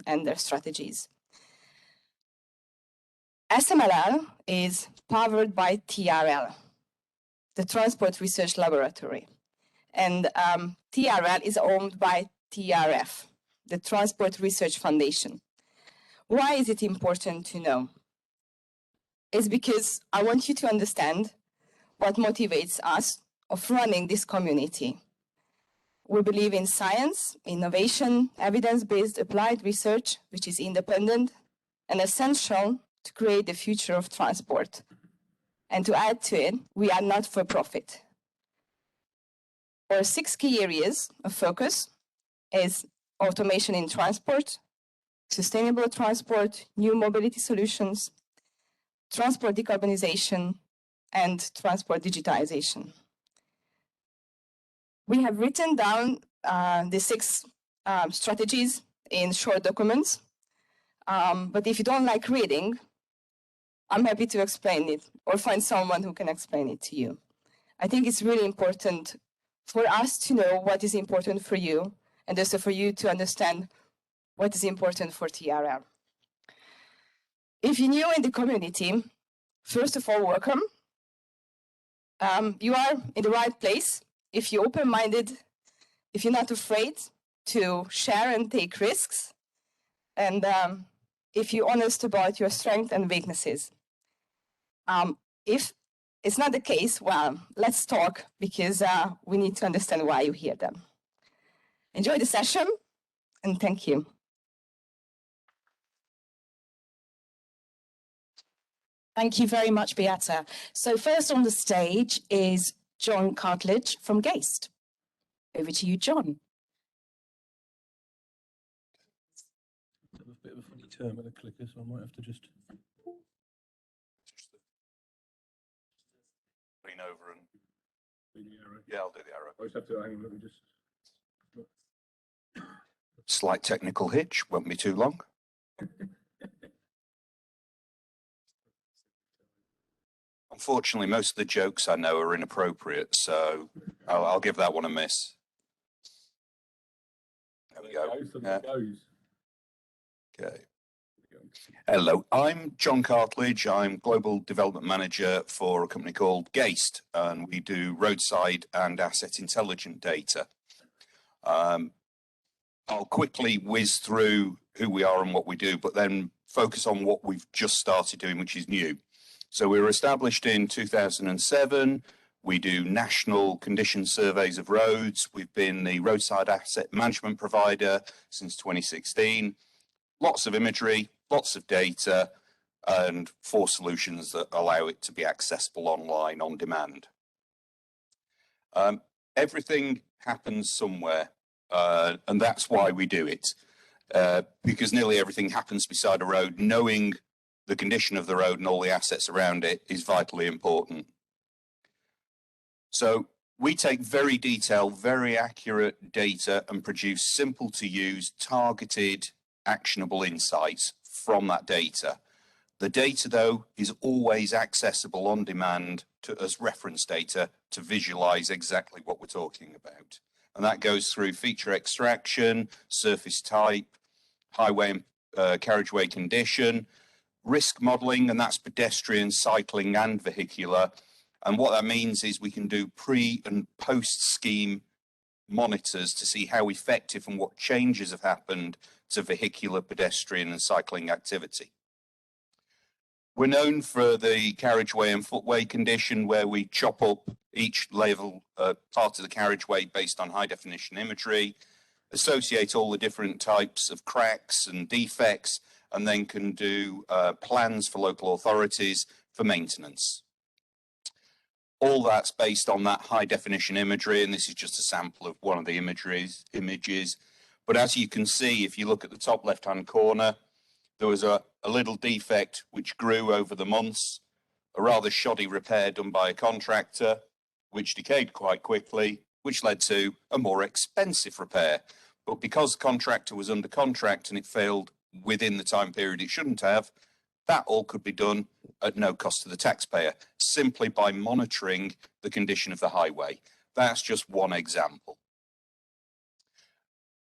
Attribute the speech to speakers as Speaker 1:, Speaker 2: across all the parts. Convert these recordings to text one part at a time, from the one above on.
Speaker 1: and their strategies. SMLL is powered by TRL, the Transport Research Laboratory. And TRL is owned by TRF, the Transport Research Foundation. Why is it important to know? It's because I want you to understand what motivates us of running this community. We believe in science, innovation, evidence-based applied research, which is independent and essential to create the future of transport. And to add to it, we are not for profit. Our 6 key areas of focus is automation in transport, sustainable transport, new mobility solutions, transport decarbonization, and transport digitization. We have written down the 6 strategies in short documents, but if you don't like reading, I'm happy to explain it or find someone who can explain it to you. I think it's really important for us to know what is important for you and also for you to understand what is important for TRL. If you're new in the community, first of all, welcome. You are in the right place. If you're open-minded, if you're not afraid to share and take risks, and if you're honest about your strengths and weaknesses. If it's not the case, well, let's talk, because we need to understand why you hear them. Enjoy the session, and thank you.
Speaker 2: Thank you very much, Beata. So first on the stage is John Cartledge from Gast. Over to you, John.
Speaker 3: I have a bit of a funny term with the clicker, so I might have to just
Speaker 4: lean over and
Speaker 3: do the arrow.
Speaker 4: yeah, I'll do the arrow.
Speaker 3: I just have to hang on, let me just.
Speaker 4: Slight technical hitch, won't be too long. Unfortunately, most of the jokes I know are inappropriate, so I'll give that one a miss. There we go. Okay. Hello, I'm John Cartledge. I'm Global Development Manager for a company called Gast, and we do roadside and asset intelligent data. I'll quickly whiz through who we are and what we do, but then focus on what we've just started doing, which is new. So we were established in 2007. We do national condition surveys of roads. We've been the roadside asset management provider since 2016. Lots of imagery, lots of data, and 4 solutions that allow it to be accessible online on demand. Everything happens somewhere, and that's why we do it. Because nearly everything happens beside a road. Knowing the condition of the road and all the assets around it is vitally important. So we take very detailed, very accurate data and produce simple to use, targeted, actionable insights from that data. The data, though, is always accessible on demand as reference data to visualize exactly what we're talking about. And that goes through feature extraction, surface type, highway and carriageway condition, risk modeling, and that's pedestrian, cycling, and vehicular. And what that means is we can do pre and post scheme monitors to see how effective and what changes have happened to vehicular, pedestrian, and cycling activity. We're known for the carriageway and footway condition, where we chop up each level part of the carriageway based on high definition imagery, associate all the different types of cracks and defects, and then can do plans for local authorities for maintenance. All that's based on that high definition imagery, and this is just a sample of one of the images. But as you can see, if you look at the top left-hand corner, there was a little defect which grew over the months, a rather shoddy repair done by a contractor, which decayed quite quickly, which led to a more expensive repair. But because the contractor was under contract and it failed within the time period it shouldn't have, that all could be done at no cost to the taxpayer, simply by monitoring the condition of the highway. That's just one example.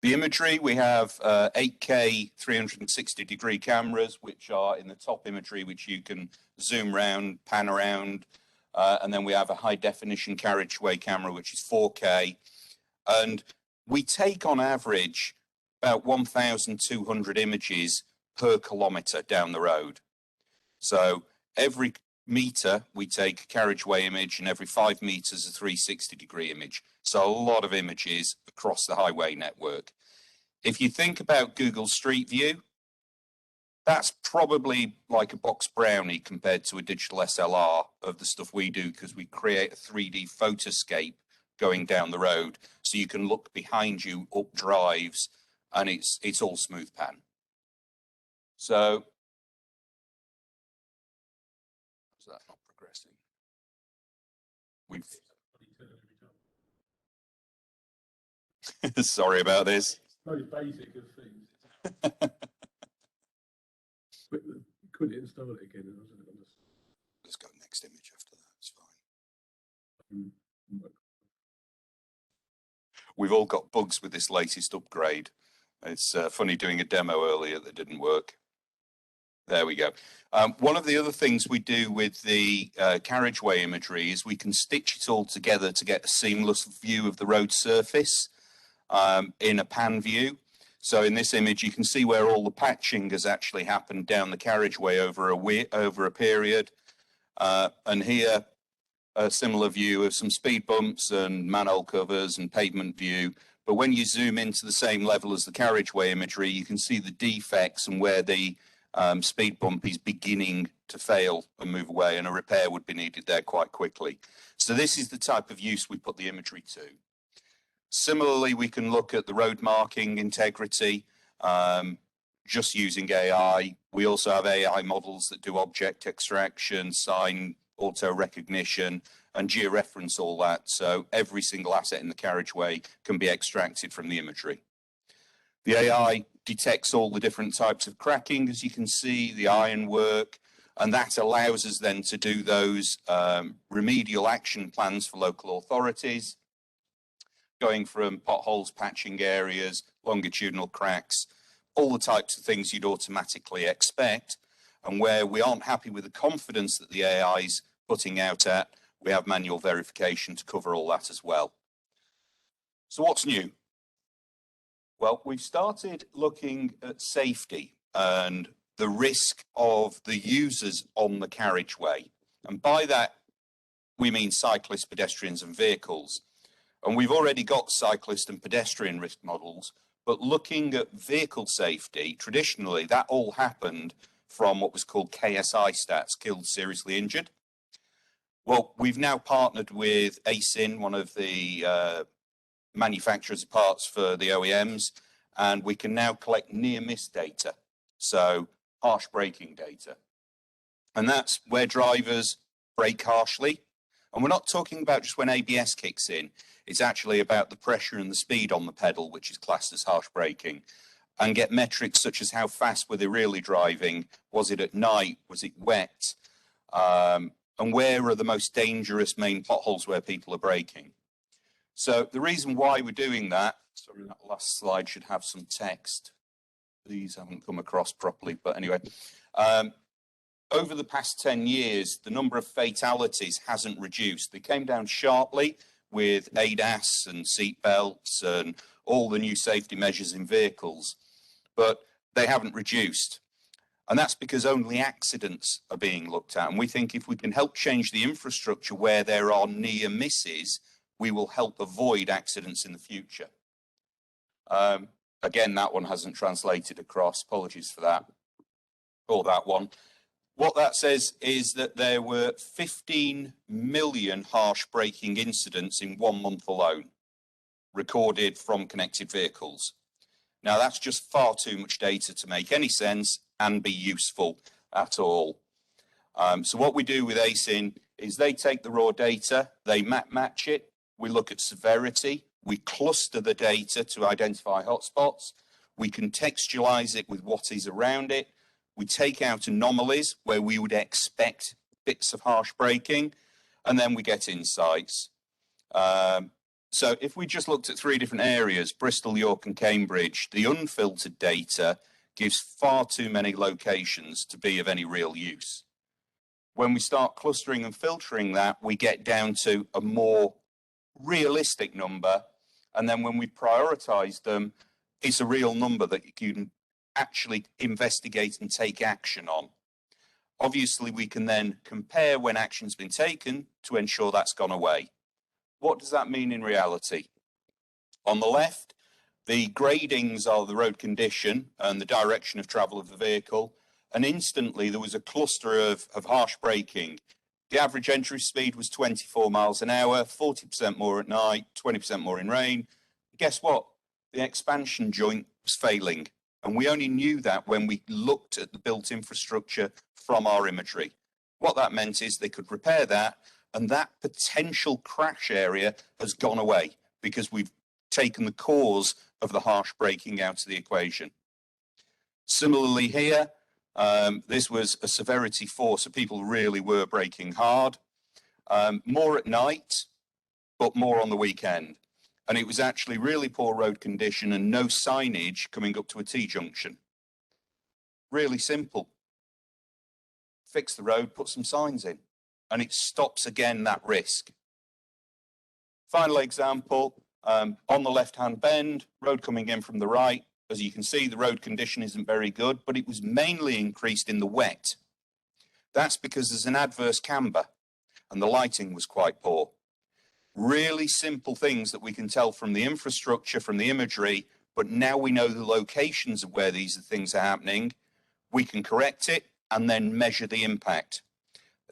Speaker 4: The imagery, we have 8K 360-degree cameras, which are in the top imagery, which you can zoom around, pan around. And then we have a high-definition carriageway camera, which is 4K. And we take, on average, about 1,200 images per kilometre down the road. So every metre, we take a carriageway image, and every 5 metres, a 360-degree image. So a lot of images across the highway network. If you think about Google Street View, that's probably like a box brownie compared to a digital SLR of the stuff we do, because we create a 3D photoscape going down the road, so you can look behind you up drives, and it's all smooth pan. So, is that not progressing? Sorry about this.
Speaker 3: Very basic of things. Couldn't install it again.
Speaker 4: Let's go next image after that. It's fine. We've all got bugs with this latest upgrade. It's funny doing a demo earlier that didn't work. There we go. One of the other things we do with the carriageway imagery is we can stitch it all together to get a seamless view of the road surface in a pan view. So in this image, you can see where all the patching has actually happened down the carriageway over a period. And here, a similar view of some speed bumps and manhole covers and pavement view. But when you zoom into the same level as the carriageway imagery, you can see the defects and where the speed bump is beginning to fail and move away, and a repair would be needed there quite quickly. So this is the type of use we put the imagery to. Similarly, we can look at the road marking integrity, just using AI. We also have AI models that do object extraction, sign auto recognition, and georeference all that. So every single asset in the carriageway can be extracted from the imagery. The AI detects all the different types of cracking, as you can see, the ironwork, and that allows us then to do those remedial action plans for local authorities, going from potholes, patching areas, longitudinal cracks, all the types of things you'd automatically expect. And where we aren't happy with the confidence that the AI is putting out at, we have manual verification to cover all that as well. So what's new? Well, we've started looking at safety and the risk of the users on the carriageway. And by that, we mean cyclists, pedestrians, and vehicles. And we've already got cyclist and pedestrian risk models, but looking at vehicle safety, traditionally, that all happened from what was called KSI stats, killed, seriously injured. Well, we've now partnered with EdgeAion, one of the manufacturers of parts for the OEMs, and we can now collect near-miss data, so harsh braking data. And that's where drivers brake harshly. And we're not talking about just when ABS kicks in. It's actually about the pressure and the speed on the pedal, which is classed as harsh braking, and get metrics such as how fast were they really driving? Was it at night? Was it wet? And where are the most dangerous main potholes where people are braking? So the reason why we're doing that, sorry, that last slide should have some text. These haven't come across properly, but anyway. Over the past 10 years, the number of fatalities hasn't reduced. They came down sharply with ADAS and seat belts and all the new safety measures in vehicles, but they haven't reduced. And that's because only accidents are being looked at. And we think if we can help change the infrastructure where there are near misses, we will help avoid accidents in the future. Again, that one hasn't translated across. Apologies for that. Or that one. What that says is that there were 15 million harsh braking incidents in 1 month alone, recorded from connected vehicles. Now, that's just far too much data to make any sense and be useful at all. So what we do with EdgeAion is they take the raw data, they match it, we look at severity, we cluster the data to identify hotspots, we contextualize it with what is around it, we take out anomalies where we would expect bits of harsh braking, and then we get insights. So if we just looked at 3 different areas, Bristol, York and Cambridge, the unfiltered data gives far too many locations to be of any real use. When we start clustering and filtering that, we get down to a more realistic number. And then when we prioritize them, it's a real number that you can actually investigate and take action on. Obviously, we can then compare when action's been taken to ensure that's gone away. What does that mean in reality? On the left, the gradings are the road condition and the direction of travel of the vehicle. And instantly there was a cluster of harsh braking. The average entry speed was 24 miles an hour, 40% more at night, 20% more in rain. Guess what? The expansion joint was failing. And we only knew that when we looked at the built infrastructure from our imagery. What that meant is they could repair that, and that potential crash area has gone away because we've taken the cause of the harsh braking out of the equation. Similarly here, this was a severity 4, so people really were braking hard. More at night, but more on the weekend. And it was actually really poor road condition and no signage coming up to a T-junction. Really simple. Fix the road, put some signs in, and it stops again that risk. Final example, on the left-hand bend, road coming in from the right. As you can see, the road condition isn't very good, but it was mainly increased in the wet. That's because there's an adverse camber and the lighting was quite poor. Really simple things that we can tell from the infrastructure, from the imagery, but now we know the locations of where these things are happening. We can correct it and then measure the impact.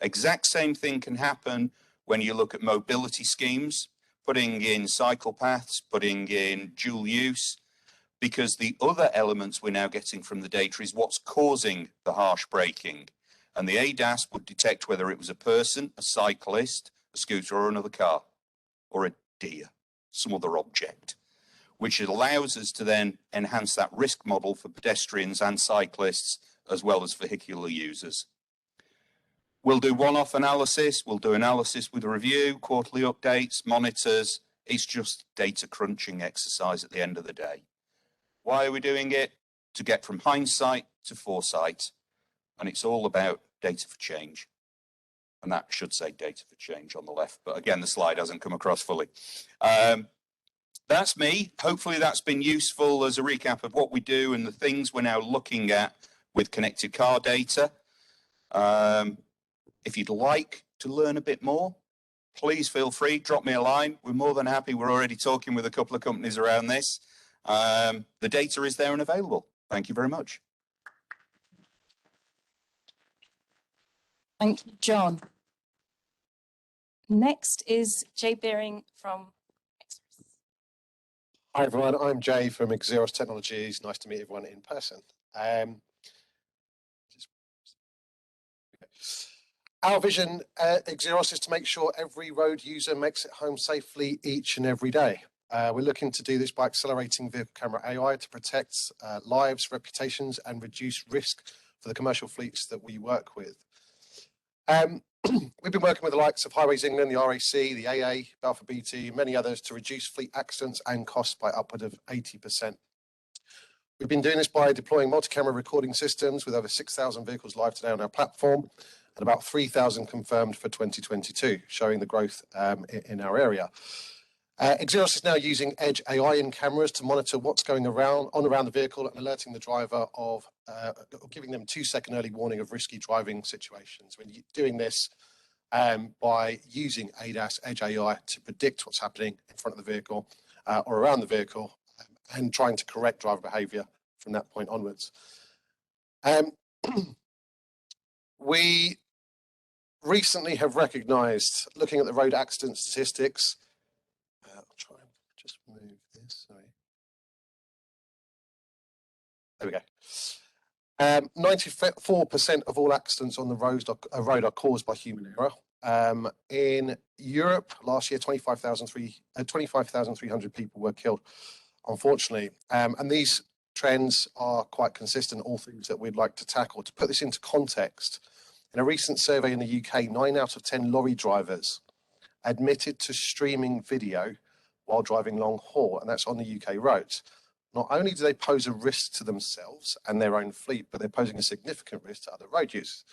Speaker 4: Exact same thing can happen when you look at mobility schemes, putting in cycle paths, putting in dual use, because the other elements we're now getting from the data is what's causing the harsh braking. And the ADAS would detect whether it was a person, a cyclist, a scooter or another car, or a deer, some other object, which allows us to then enhance that risk model for pedestrians and cyclists, as well as vehicular users. We'll do one-off analysis, we'll do analysis with a review, quarterly updates, monitors. It's just data crunching exercise at the end of the day. Why are we doing it? To get from hindsight to foresight. And it's all about data for change. And that should say data for change on the left. But again, the slide hasn't come across fully. That's me. Hopefully that's been useful as a recap of what we do and the things we're now looking at with connected car data. If you'd like to learn a bit more, please feel free, drop me a line. We're more than happy. We're already talking with a couple of companies around this. The data is there and available. Thank you very much.
Speaker 2: Thank you, John. Next is Jay Beering from Xeros.
Speaker 5: Hi everyone, I'm Jay from Xeros Technologies. Nice to meet everyone in person. Our vision at Xeros is to make sure every road user makes it home safely each and every day. We're looking to do this by accelerating vehicle camera AI to protect lives, reputations, and reduce risk for the commercial fleets that we work with. We've been working with the likes of Highways England, the RAC, the AA, Balfour BT, many others to reduce fleet accidents and costs by upward of 80%. We've been doing this by deploying multi-camera recording systems with over 6,000 vehicles live today on our platform and about 3,000 confirmed for 2022, showing the growth in our area. Xeros is now using EdgeAion cameras to monitor what's going around the vehicle and alerting the driver of, or giving them 2-second early warning of risky driving situations. When you're doing this by using ADAS, EdgeAI, to predict what's happening in front of the vehicle or around the vehicle and trying to correct driver behavior from that point onwards. We recently have recognized, looking at the road accident statistics, I'll try and just move this, sorry. There we go. 94% of all accidents on the road are caused by human error. In Europe, last year, 25,300 people were killed, unfortunately. And these trends are quite consistent, all things that we'd like to tackle. To put this into context, in a recent survey in the UK, 9 out of 10 lorry drivers admitted to streaming video while driving long haul, and that's on the UK roads. Not only do they pose a risk to themselves and their own fleet, but they're posing a significant risk to other road users.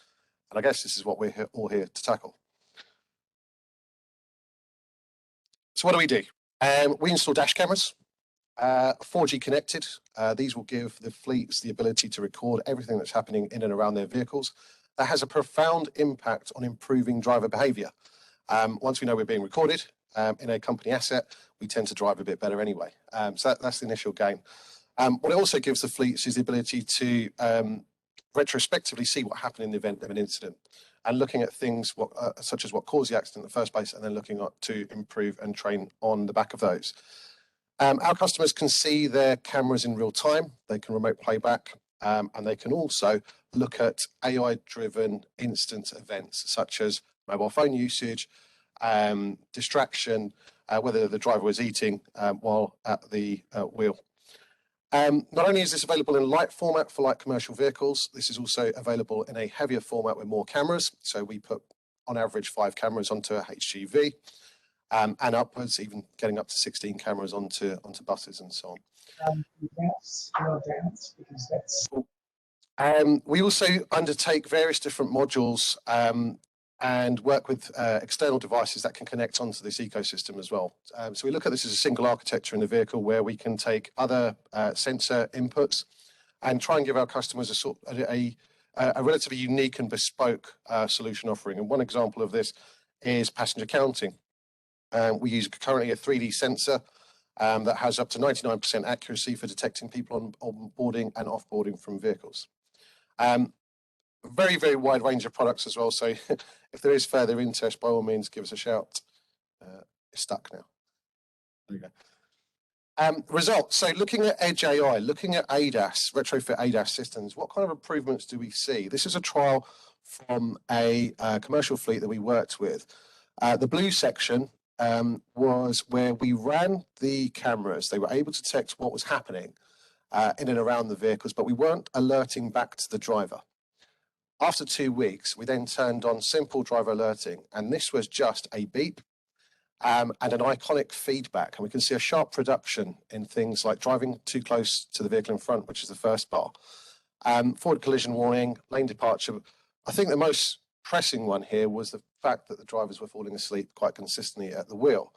Speaker 5: And I guess this is what we're all here to tackle. So what do? We install dash cameras, 4G connected. These will give the fleets the ability to record everything that's happening in and around their vehicles. That has a profound impact on improving driver behaviour. Once we know we're being recorded in a company asset, we tend to drive a bit better anyway. So that's the initial gain. What it also gives the fleets is the ability to retrospectively see what happened in the event of an incident, and looking at things such as what caused the accident in the first place, and then looking to improve and train on the back of those. Our customers can see their cameras in real time. They can remote playback, and they can also look at AI-driven instant events such as mobile phone usage, distraction, whether the driver was eating while at the wheel. Not only is this available in light format for light commercial vehicles, this is also available in a heavier format with more cameras. So we put on average 5 cameras onto a HGV, and upwards, even getting up to 16 cameras onto buses and so on. We also undertake various different modules and work with external devices that can connect onto this ecosystem as well. So we look at this as a single architecture in the vehicle where we can take other sensor inputs and try and give our customers a relatively unique and bespoke solution offering. And one example of this is passenger counting. We use currently a 3D sensor that has up to 99% accuracy for detecting people on boarding and off-boarding from vehicles. Very, very wide range of products as well. So if there is further interest, by all means, give us a shout. It's stuck now. There you go. Results. So looking at EdgeAion, looking at ADAS, retrofit ADAS systems, what kind of improvements do we see? This is a trial from a commercial fleet that we worked with. The blue section was where we ran the cameras. They were able to detect what was happening in and around the vehicles, but we weren't alerting back to the driver. After 2 weeks, we then turned on simple driver alerting, and this was just a beep and an iconic feedback. And we can see a sharp reduction in things like driving too close to the vehicle in front, which is the first bar. Forward collision warning, lane departure. I think the most pressing one here was the fact that the drivers were falling asleep quite consistently at the wheel.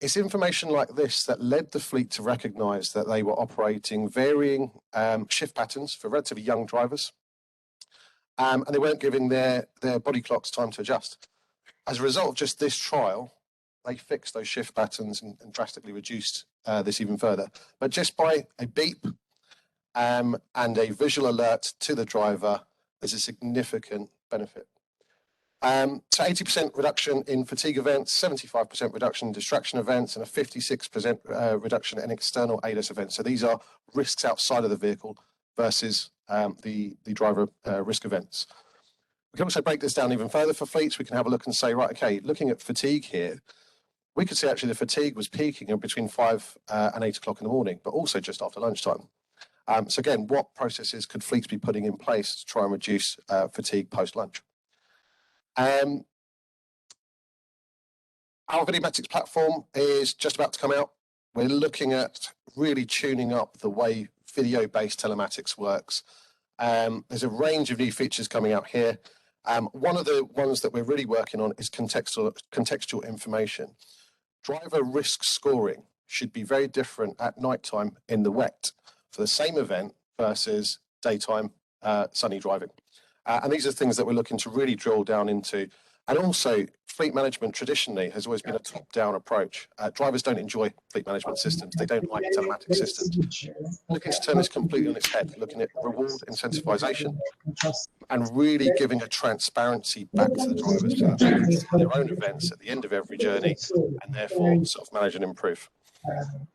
Speaker 5: It's information like this that led the fleet to recognise that they were operating varying shift patterns for relatively young drivers. And they weren't giving their body clocks time to adjust. As a result of just this trial, they fixed those shift patterns and drastically reduced this even further. But just by a beep and a visual alert to the driver, there's a significant benefit. So 80% reduction in fatigue events, 75% reduction in distraction events, and a 56% reduction in external ADAS events. So these are risks outside of the vehicle versus the driver risk events. We can also break this down even further for fleets. We can have a look and say, right, okay, looking at fatigue here, we could see actually the fatigue was peaking between 5 and 8 o'clock in the morning, but also just after lunchtime. So again, what processes could fleets be putting in place to try and reduce fatigue post-lunch? Our Videomatics platform is just about to come out. We're looking at really tuning up the way video-based telematics works. There's a range of new features coming out here. One of the ones that we're really working on is contextual information. Driver risk scoring should be very different at nighttime in the wet for the same event versus daytime sunny driving. And these are things that we're looking to really drill down into. And also, fleet management traditionally has always been a top-down approach. Drivers don't enjoy fleet management systems. They don't like telematics systems. Looking to turn this completely on its head, looking at reward incentivization and really giving a transparency back to the drivers so that they can see their own events at the end of every journey and therefore self-manage and improve.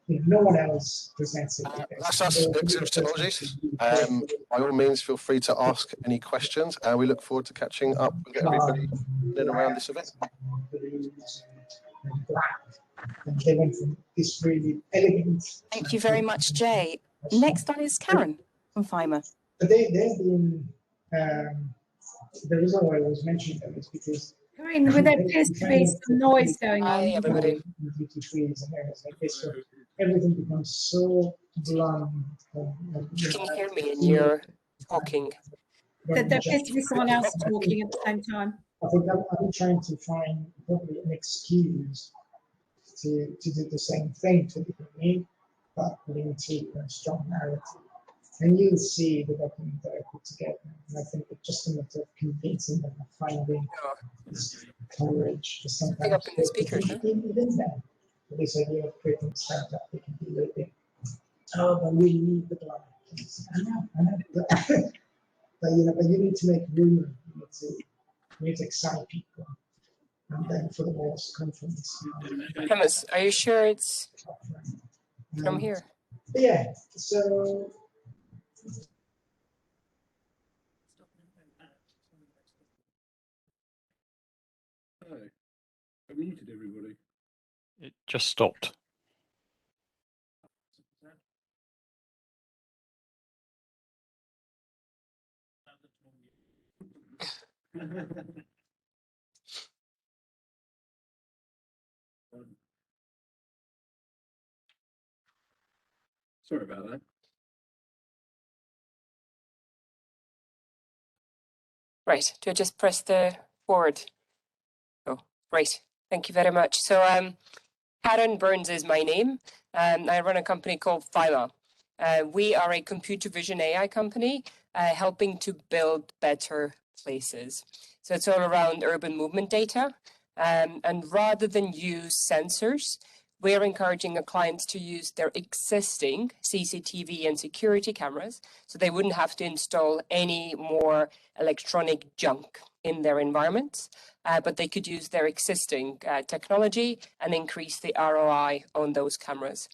Speaker 6: No one else presents it.
Speaker 5: That's us at Xeros Technologies. By all means, feel free to ask any questions, and we look forward to catching up with everybody in and around this event.
Speaker 2: Thank you very much, Jay. Next on is Karen from FIMA.
Speaker 6: But they've been, the reason why I was mentioning them is because
Speaker 7: I mean, there appears to be some noise going
Speaker 2: Hi,
Speaker 7: on.
Speaker 2: everybody.
Speaker 6: Duty-frees and areas like this, so everything becomes so blunt.
Speaker 2: You can hear me and you're talking.
Speaker 7: There appears to be someone else talking at the same time.
Speaker 6: I think I'm trying to find probably an excuse to do the same thing to me, but putting to a strong narrative. And you'll see the document that I put together. And I think it's just a matter of convincing them of finding this courage to sometimes
Speaker 2: up in the speakers, huh?
Speaker 6: within them. This idea of creating a startup, they can be a little bit, oh, but we need the blind. I know. But you need to make room. You need to excite people. And then for the most confidence.
Speaker 2: Thomas, are you sure it's from here?
Speaker 6: Yeah, so
Speaker 3: Hi, I muted everybody.
Speaker 8: It just stopped.
Speaker 3: Sorry about that.
Speaker 2: Right, do I just press the forward? Oh, great. Thank you very much. So Karen Burns is my name. I run a company called phylo. We are a computer vision AI company helping to build better places. So it's all around urban movement data. And rather than use sensors, we're encouraging our clients to use their existing CCTV and security cameras so they wouldn't have to install any more electronic junk in their environments, but they could use their existing technology and increase the ROI on those cameras.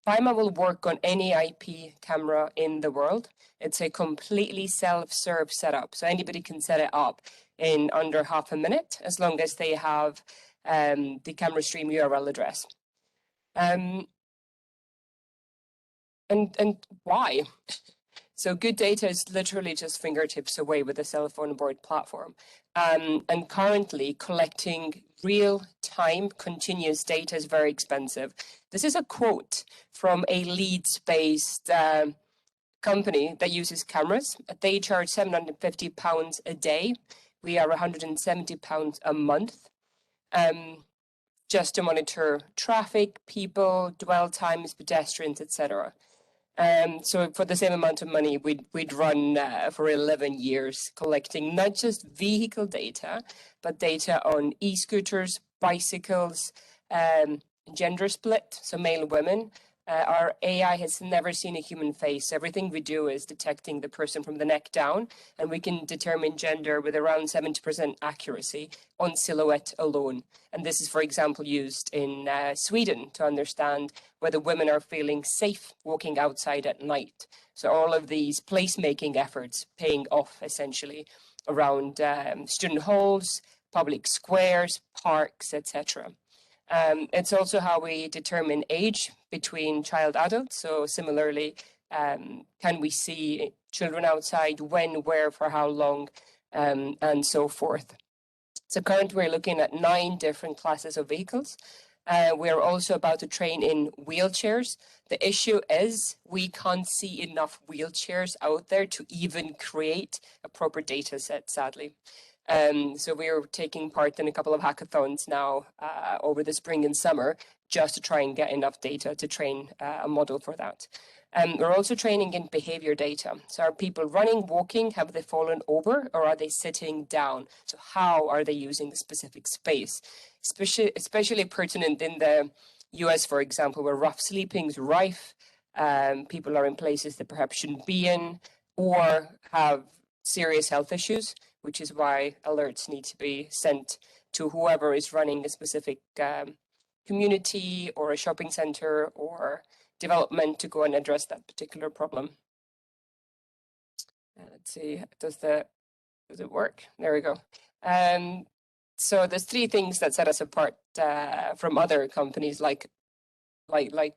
Speaker 2: phylo will work on any IP camera in the world. It's a completely self-serve setup, so anybody can set it up in under half a minute as long as they have the camera stream URL address. And why? So good data is literally just fingertips away with a cell phone board platform. And currently collecting real-time continuous data is very expensive. This is a quote from a Leeds-based company that uses cameras. They charge £750 a day. We are £170 a month. Just to monitor traffic, people, dwell times, pedestrians, etc. So for the same amount of money, we'd run for 11 years collecting not just vehicle data, but data on e-scooters, bicycles, gender split, so male, women. Our AI has never seen a human face. Everything we do is detecting the person from the neck down, and we can determine gender with around 70% accuracy on silhouette alone. And this is, for example, used in Sweden to understand whether women are feeling safe walking outside at night. So all of these placemaking efforts paying off essentially around student halls, public squares, parks, etc. It's also how we determine age between child adults. So similarly, can we see children outside, when, where, for how long, and so forth. So currently we're looking at 9 different classes of vehicles. We're also about to train in wheelchairs. The issue is we can't see enough wheelchairs out there to even create a proper data set, sadly. So we're taking part in a couple of hackathons now over the spring and summer just to try and get enough data to train a model for that. We're also training in behavior data. So are people running, walking, have they fallen over, or are they sitting down? So how are they using the specific space? Especially pertinent in the US, for example, where rough sleeping is rife. People are in places they perhaps shouldn't be in or have serious health issues, which is why alerts need to be sent to whoever is running a specific community or a shopping center or development to go and address that particular problem. Let's see, does it work? There we go. So there's 3 things that set us apart from other companies like phylo.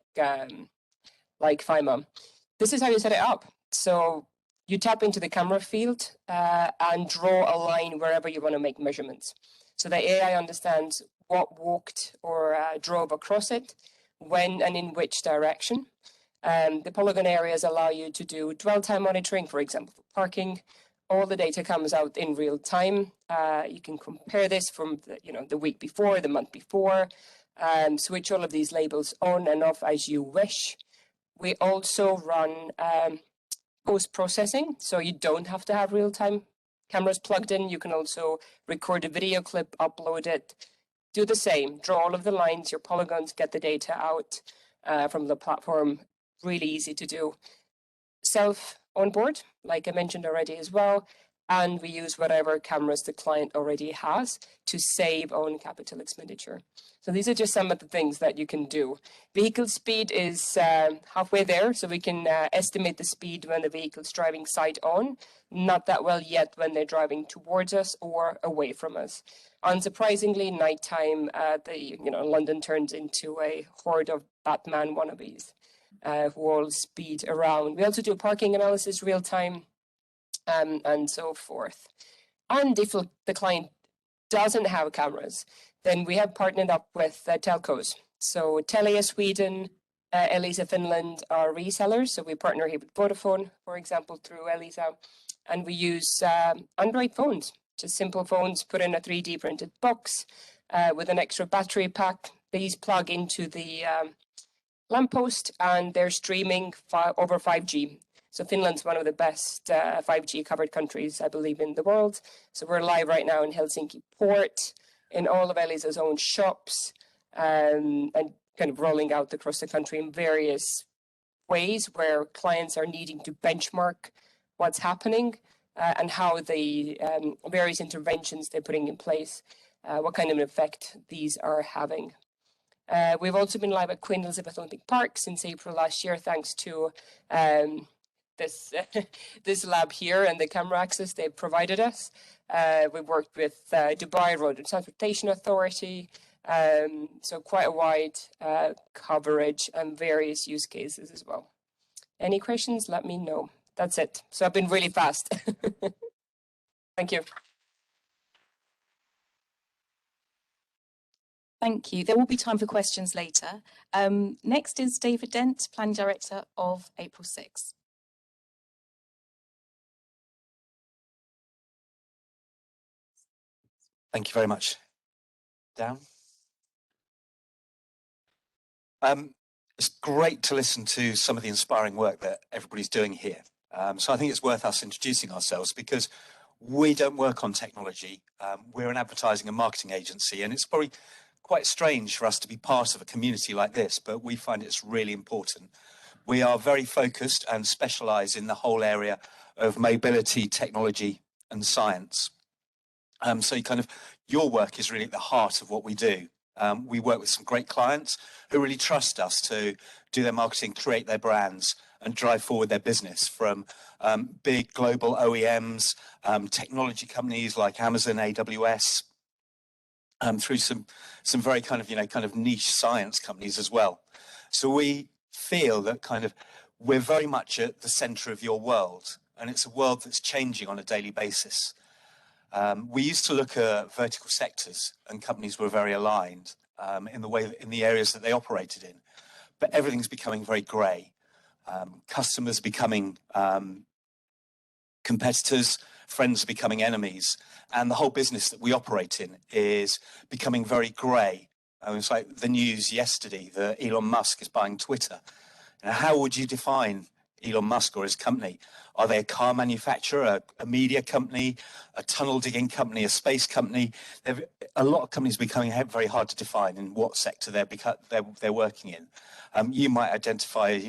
Speaker 2: This is how you set it up. So you tap into the camera field and draw a line wherever you want to make measurements. So the AI understands what walked or drove across it, when and in which direction. The polygon areas allow you to do dwell time monitoring, for example, for parking. All the data comes out in real time. You can compare this from the week before, the month before, switch all of these labels on and off as you wish. We also run post-processing, so you don't have to have real-time cameras plugged in. You can also record a video clip, upload it, do the same, draw all of the lines, your polygons, get the data out from the platform. Really easy to do. Self onboard, like I mentioned already as well, and we use whatever cameras the client already has to save on capital expenditure. So these are just some of the things that you can do. Vehicle speed is halfway there, so we can estimate the speed when the vehicle's driving side on, not that well yet when they're driving towards us or away from us. Unsurprisingly, nighttime, London turns into a horde of Batman wannabes who all speed around. We also do parking analysis real time and so forth. And if the client doesn't have cameras, then we have partnered up with telcos. So Telia Sweden, Elisa Finland are resellers. So we partner here with Vodafone, for example, through Elisa. And we use Android phones, just simple phones, put in a 3D printed box with an extra battery pack. These plug into the lamppost and they're streaming over 5G. So Finland's one of the best 5G covered countries, I believe, in the world. So we're live right now in Helsinki Port, in all of Elisa's own shops, and kind of rolling out across the country in various ways where clients are needing to benchmark what's happening and how the various interventions they're putting in place, what kind of an effect these are having. We've also been live at Queen Elizabeth Olympic Park since April last year, thanks to this lab here and the camera access they've provided us. We've worked with Dubai Road and Transportation Authority, so quite a wide coverage and various use cases as well. Any questions, let me know. That's it. So I've been really fast. Thank you.
Speaker 9: Thank you. There will be time for questions later. Next is David Dent, Planning Director of April 6.
Speaker 10: Thank you very much. Down. It's great to listen to some of the inspiring work that everybody's doing here. So I think it's worth us introducing ourselves because we don't work on technology. We're an advertising and marketing agency, and it's probably quite strange for us to be part of a community like this, but we find it's really important. We are very focused and specialise in the whole area of mobility, technology and science. So your work is really at the heart of what we do. We work with some great clients who really trust us to do their marketing, create their brands and drive forward their business, from big global OEMs, technology companies like Amazon, AWS, through some very kind of niche science companies as well. So we feel that we're very much at the centre of your world, and it's a world that's changing on a daily basis. We used to look at vertical sectors, and companies were very aligned in the areas that they operated in, but everything's becoming very grey. Customers becoming competitors, friends becoming enemies, and the whole business that we operate in is becoming very grey. It's like the news yesterday that Elon Musk is buying Twitter. Now, how would you define Elon Musk or his company? Are they a car manufacturer, a media company, a tunnel digging company, a space company? A lot of companies becoming very hard to define in what sector they're working in. You might identify,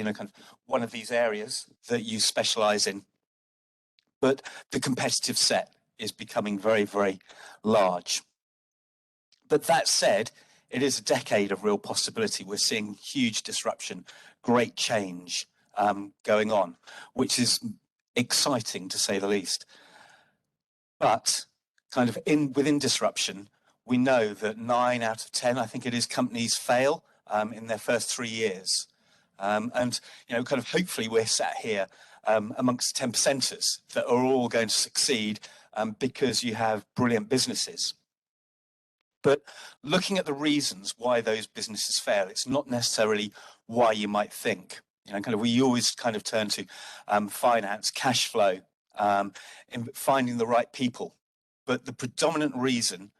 Speaker 10: one of these areas that you specialise in, but the competitive set is becoming very, very large. But that said, it is a decade of real possibility. We're seeing huge disruption, great change going on, which is exciting to say the least. But within disruption, we know that 9 out of 10, I think it is, companies fail in their first 3 years. Hopefully we're sat here amongst 10%ers that are all going to succeed because you have brilliant businesses. But looking at the reasons why those businesses fail, it's not necessarily why you might think. You know, kind of we always kind of turn to finance, cash flow, in finding the right people. But the predominant reason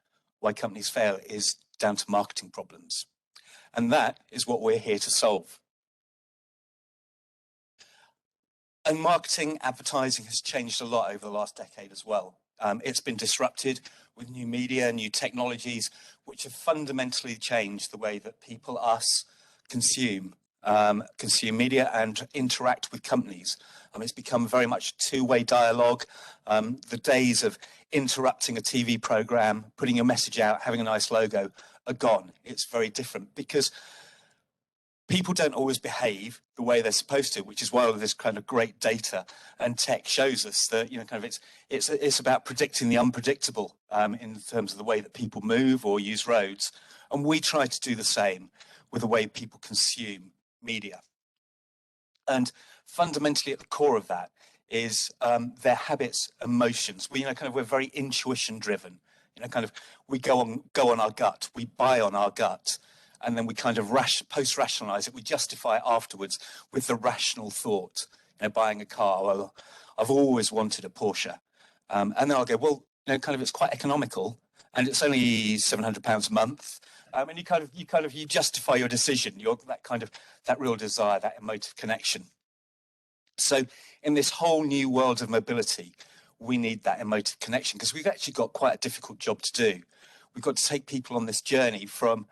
Speaker 10: why companies fail is down to marketing problems. And that is what we're here to solve. And marketing, advertising has changed a lot over the last decade as well. It's been disrupted with new media, new technologies, which have fundamentally changed the way that people, us, consume media and interact with companies. It's become very much a two-way dialogue. The days of interrupting a TV program, putting your message out, having a nice logo are gone. It's very different because people don't always behave the way they're supposed to, which is why all of this kind of great data and tech shows us that, you know, kind of it's about predicting the unpredictable in terms of the way that people move or use roads. And we try to do the same with the way people consume media. And fundamentally at the core of that is their habits, emotions. We're very intuition driven. You know, kind of we go on our gut, we buy on our gut. And then we kind of post-rationalize it. We justify it afterwards with the rational thought. You know, buying a car, well, I've always wanted a Porsche. And then I'll go, well, you know, kind of it's quite economical and it's only £700 a month. And you justify your decision, that real desire, that emotive connection. So in this whole new world of mobility, we need that emotive connection because we've actually got quite a difficult job to do. We've got to take people on this journey from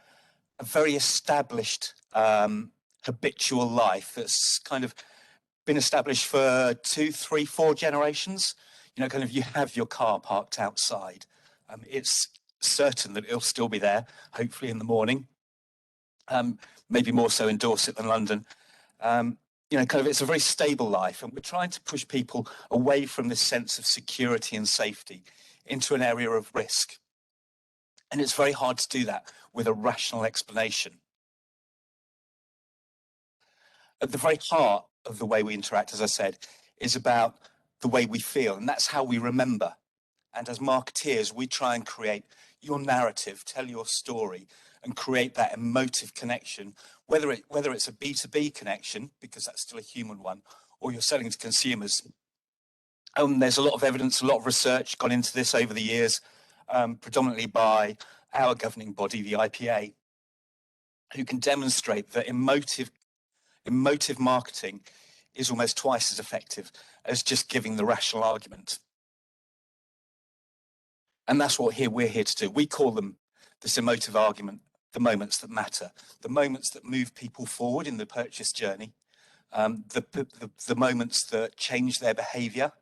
Speaker 10: a very established habitual life that's kind of been established for 2, 3, 4 generations. You know, kind of you have your car parked outside. It's certain that it'll still be there, hopefully in the morning. Maybe more so in Dorset than London. You know, kind of it's a very stable life, and we're trying to push people away from this sense of security and safety into an area of risk. And it's very hard to do that with a rational explanation. At the very heart of the way we interact, as I said, is about the way we feel, and that's how we remember. And as marketeers, we try and create your narrative, tell your story, and create that emotive connection, whether it's a B2B connection, because that's still a human one, or you're selling to consumers. There's a lot of evidence, a lot of research gone into this over the years, predominantly by our governing body, the IPA, who can demonstrate that emotive marketing is almost twice as effective as just giving the rational argument. And that's what we're here to do. We call them this emotive argument, the moments that matter, the moments that move people forward in the purchase journey, the moments that change their behavior.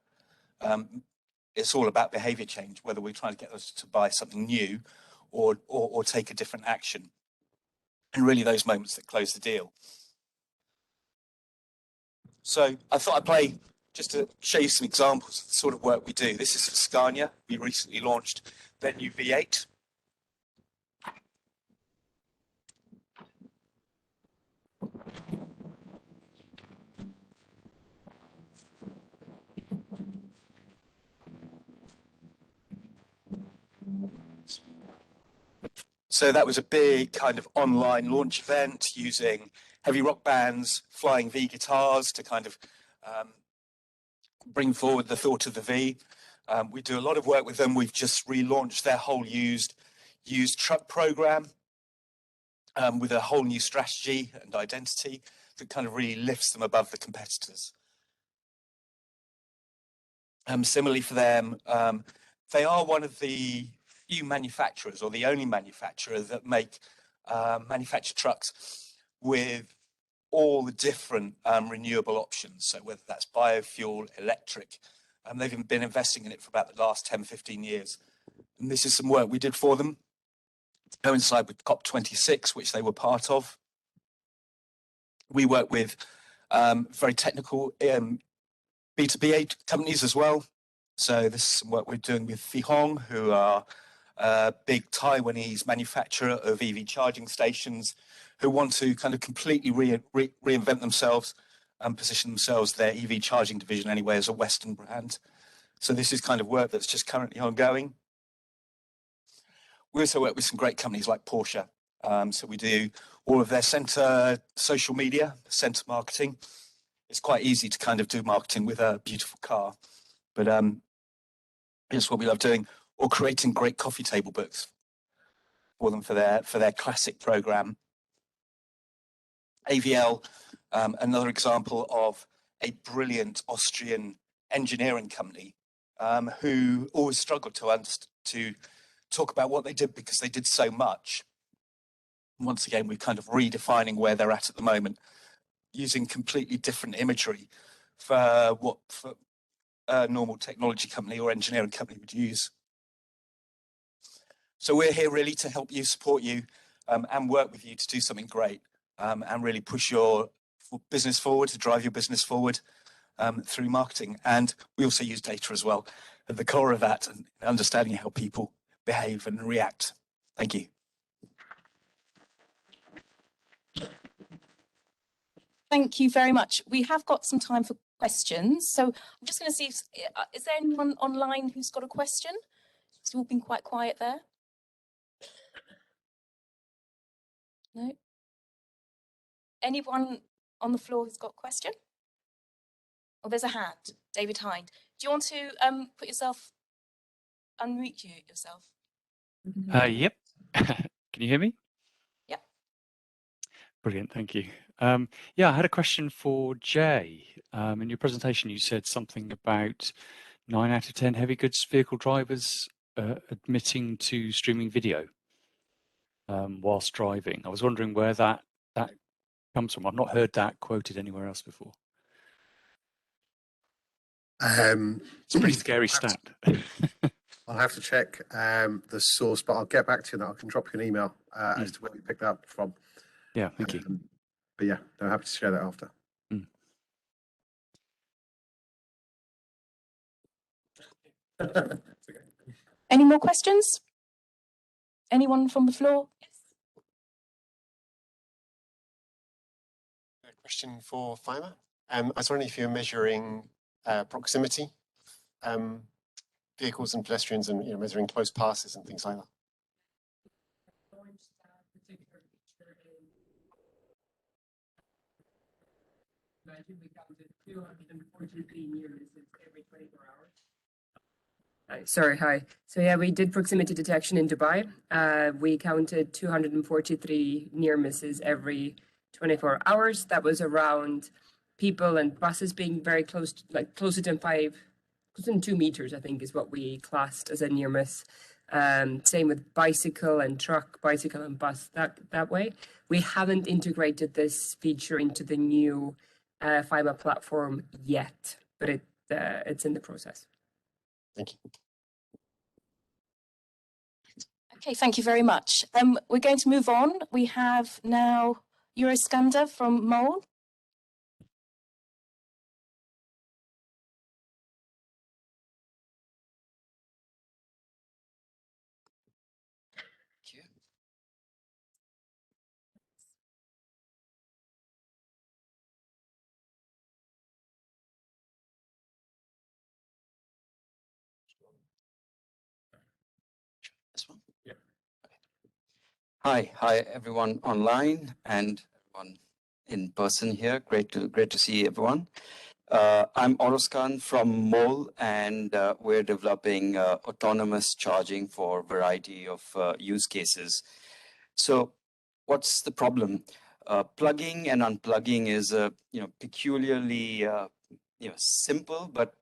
Speaker 10: It's all about behavior change, whether we're trying to get us to buy something new or take a different action. And really those moments that close the deal. So I thought I'd play just to show you some examples of the sort of work we do. This is for Scania. We recently launched their new V8. So that was a big kind of online launch event using heavy rock bands, flying V guitars to kind of bring forward the thought of the V. We do a lot of work with them. We've just relaunched their whole used truck program with a whole new strategy and identity that kind of really lifts them above the competitors. Similarly for them, they are one of the few manufacturers, or the only manufacturer that manufacture trucks with all the different renewable options. So whether that's biofuel, electric, they've been investing in it for about the last 10, 15 years. And this is some work we did for them to coincide with COP26, which they were part of. We work with very technical B2B companies as well. So this is some work we're doing with Fihong, who are a big Taiwanese manufacturer of EV charging stations, who want to kind of completely reinvent themselves and position themselves, their EV charging division anyway, as a Western brand. So this is kind of work that's just currently ongoing. we also work with some great companies like Porsche. So we do all of their centre social media, centre marketing. It's quite easy to kind of do marketing with a beautiful car, but it's what we love doing. Or creating great coffee table books for them for their classic program. AVL, another example of a brilliant Austrian engineering company who always struggled to talk about what they did because they did so much. Once again, we're kind of redefining where they're at the moment, using completely different imagery for what a normal technology company or engineering company would use. So we're here really to help you, support you, and work with you to do something great, and really push your business forward, to drive your business forward through marketing. And we also use data as well at the core of that, and understanding how people behave and react. Thank you.
Speaker 9: Thank you very much. We have got some time for questions. So I'm just going to see, is there anyone online who's got a question? It's all been quite quiet there. No? Anyone on the floor who's got a question? Oh, there's a hand. David Hind. Do you want to put yourself, unmute yourself?
Speaker 8: Yep. Can you hear me?
Speaker 9: Yep.
Speaker 8: Brilliant, thank you. Yeah, I had a question for Jay. In your presentation, you said something about 9 out of 10 heavy goods vehicle drivers admitting to streaming video whilst driving. I was wondering where that comes from. I've not heard that quoted anywhere else before. It's a pretty scary stat.
Speaker 5: I'll have to check the source, but I'll get back to you. That I can drop you an email as to where we picked that up from.
Speaker 8: Yeah, thank you.
Speaker 5: But yeah, I'm happy to share that after.
Speaker 9: Any more questions? Anyone from the floor? Yes.
Speaker 11: A question for Fiber. I was wondering if you're measuring proximity vehicles and pedestrians, and measuring close passes and things like that.
Speaker 2: Imagine we counted 243 near misses every 24 hours. Sorry, hi. So yeah, we did proximity detection in Dubai. We counted 243 near misses every 24 hours. That was around people and buses being very close, like closer than 2 meters, I think, is what we classed as a near miss. Same with bicycle and truck, bicycle and bus, that way. We haven't integrated this feature into the new Fiber platform yet, but it's in the process.
Speaker 11: Thank you.
Speaker 9: Okay, thank you very much. We're going to move on. We have now Euroskander from Mole.
Speaker 12: This one? Yeah. Okay. Hi everyone online and everyone in person here. Great to see everyone. I'm Oroskan from Mole, and we're developing autonomous charging for a variety of use cases. So, what's the problem? Plugging and unplugging is a peculiarly simple but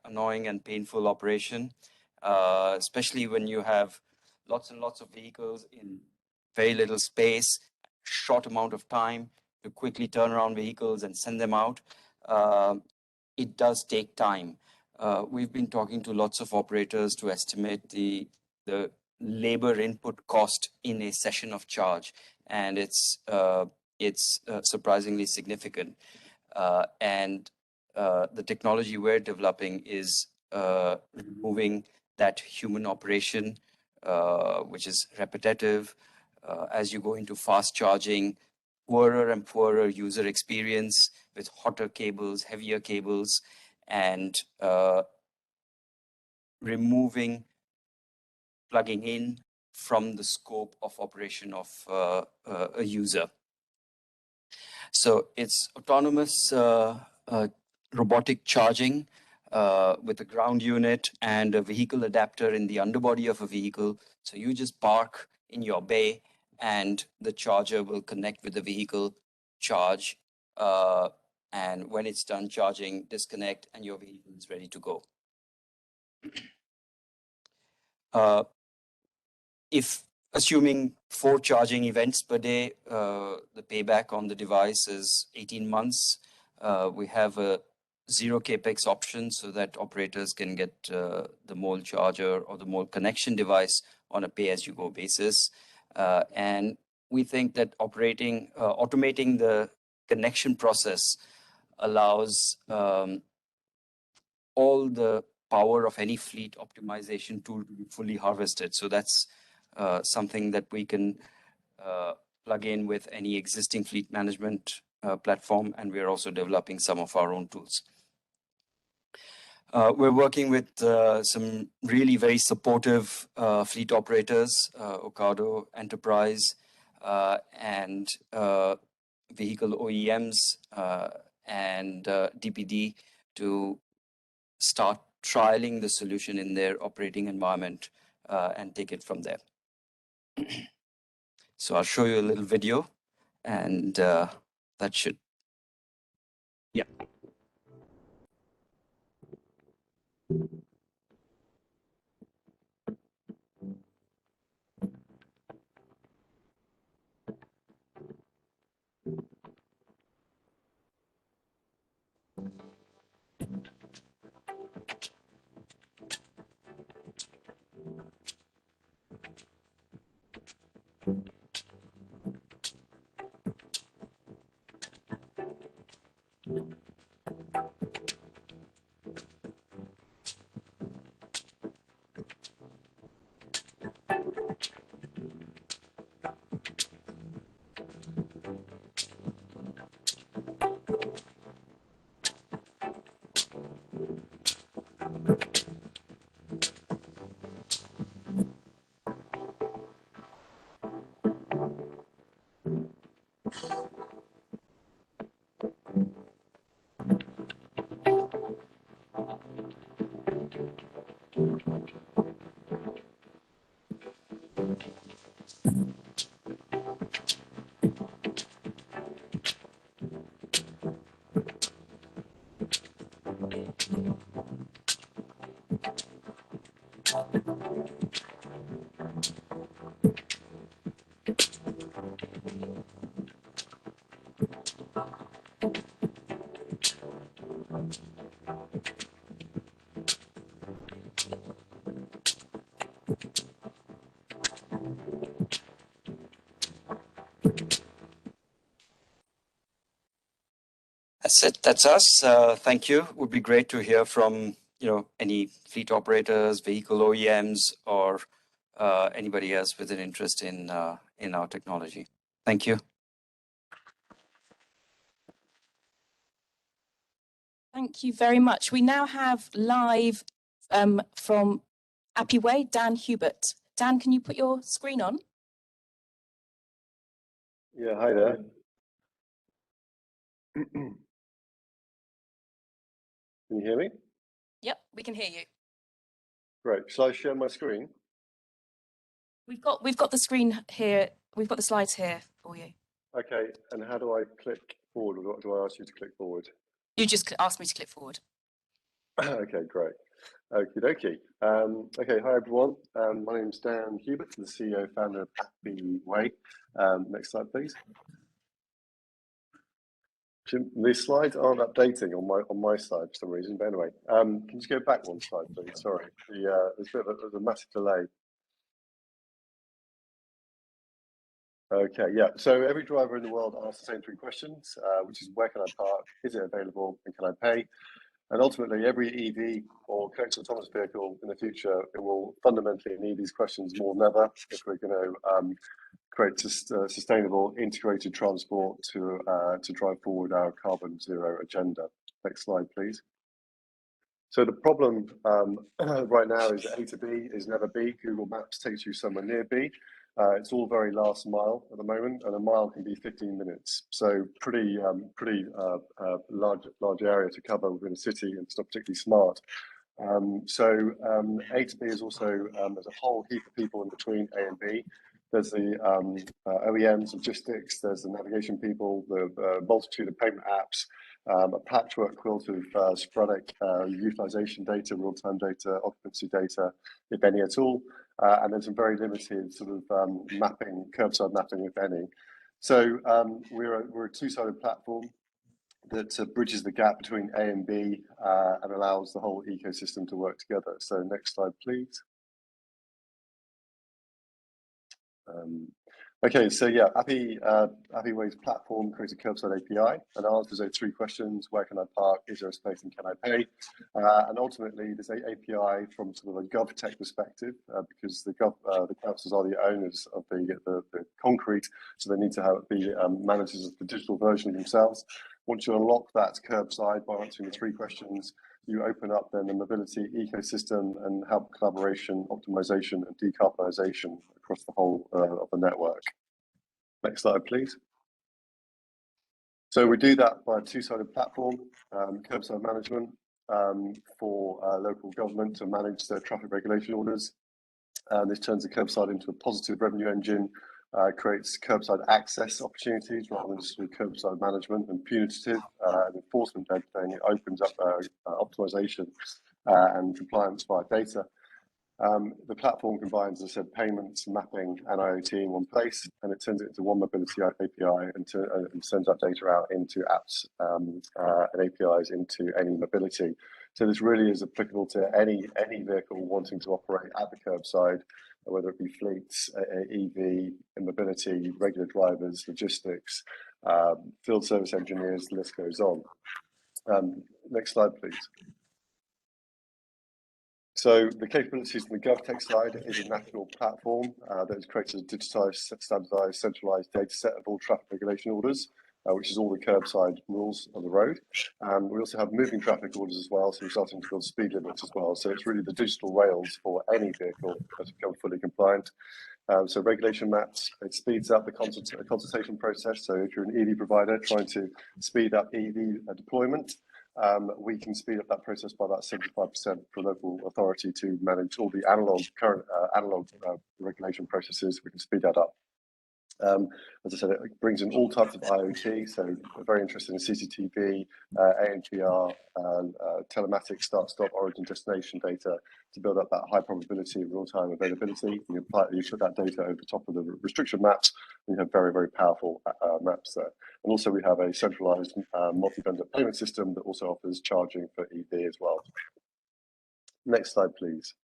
Speaker 12: annoying and painful operation, especially when you have lots and lots of vehicles in very little space, short amount of time to quickly turn around vehicles and send them out. It does take time. We've been talking to lots of operators to estimate the labor input cost in a session of charge, and it's surprisingly significant. And the technology we're developing is removing that human operation, which is repetitive. As you go into fast charging, poorer and poorer user experience with hotter cables, heavier cables, and removing plugging in from the scope of operation of a user. So it's autonomous robotic charging with a ground unit and a vehicle adapter in the underbody of a vehicle. So you just park in your bay and the charger will connect with the vehicle, charge, and when it's done charging, disconnect, and your vehicle is ready to go. If assuming 4 charging events per day, the payback on the device is 18 months. We have a 0 capex option so that operators can get the mole charger or the mole connection device on a pay-as-you-go basis. And we think that automating the connection process allows all the power of any fleet optimization tool to be fully harvested. So that's something that we can plug in with any existing fleet management platform, and we are also developing some of our own tools. We're working with some really very supportive fleet operators, Ocado, Enterprise, and vehicle OEMs and DPD to start trialing the solution in their operating environment and take it from there. So I'll show you a little video, and that should, yeah. That's it. That's us. Thank you. Would be great to hear from any fleet operators, vehicle OEMs, or anybody else with an interest in our technology. Thank you.
Speaker 9: Thank you very much. We now have live from HappyWay, Dan Hubert. Dan, can you put your screen on?
Speaker 13: Yeah, hi there. Can you hear me?
Speaker 9: Yep, we can hear you.
Speaker 13: Great. Shall I share my screen?
Speaker 9: We've got the screen here. We've got the slides here for you.
Speaker 13: Okay. And how do I click forward, or do I ask you to click forward?
Speaker 9: You just asked me to click forward.
Speaker 13: Okay, great. Okie dokie. Okay, hi everyone. My name's Dan Hubert, the CEO founder of HappyWay. Next slide, please. These slides aren't updating on my side for some reason, but anyway, can you just go back one slide, please? Sorry, there's a massive delay. Okay, yeah. So every driver in the world asks the same 3 questions, which is where can I park, is it available, and can I pay? And ultimately, every EV or connected autonomous vehicle in the future, it will fundamentally need these questions more than ever if we're going to create sustainable integrated transport to drive forward our carbon zero agenda. Next slide, please. So the problem right now is that A to B is never B. Google Maps takes you somewhere near B. It's all very last mile at the moment, and a mile can be 15 minutes. So pretty large area to cover within a city, and it's not particularly smart. A to B is also there's a whole heap of people in between A and B. There's the OEMs, logistics. There's the navigation people, the multitude of payment apps. A patchwork quilt of sporadic utilization data, real-time data, occupancy data, if any at all, and there's some very limited sort of mapping, curbside mapping, if any. So we're a two-sided platform that bridges the gap between A and B and allows the whole ecosystem to work together. So next slide, please. Okay, so yeah, HappyWay's platform creates a curbside API and answers those three questions: where can I park, is there a space, and can I pay? And ultimately, this API from sort of a GovTech perspective, because the councils are the owners of the concrete, so they need to be managers of the digital version themselves. Once you unlock that curbside by answering the three questions, you open up then the mobility ecosystem and help collaboration, optimization, and decarbonization across the whole of the network. Next slide, please. So we do that by a two-sided platform, curbside management for local government to manage their traffic regulation orders. This turns the curbside into a positive revenue engine, creates curbside access opportunities rather than just curbside management and punitive and enforcement. Everything. It opens up optimization and compliance via data. The platform combines, as I said, payments, mapping, and IoT in one place, and it turns it into one mobility API and sends that data out into apps and APIs into any mobility. So this really is applicable to any vehicle wanting to operate at the curbside, whether it be fleets, EV, mobility, regular drivers, logistics, field service engineers, the list goes on. Next slide, please. So the capabilities on the GovTech side is a national platform that has created a digitized, standardized, centralized data set of all traffic regulation orders, which is all the curbside rules on the road. We also have moving traffic orders as well, so we're starting to build speed limits as well. So it's really the digital rails for any vehicle that become fully compliant. So regulation maps, it speeds up the consultation process. So if you're an EV provider trying to speed up EV deployment, we can speed up that process by about 75% for local authority to manage all the current analog regulation processes. We can speed that up. As I said, it brings in all types of IoT, so we're very interested in CCTV, ANPR, telematics, start-stop, origin, destination data to build up that high probability of real-time availability. You put that data over the top of the restriction maps, and you have very, very powerful maps there. And also we have a centralized multi-vendor payment system that also offers charging for EV as well. Next slide, please.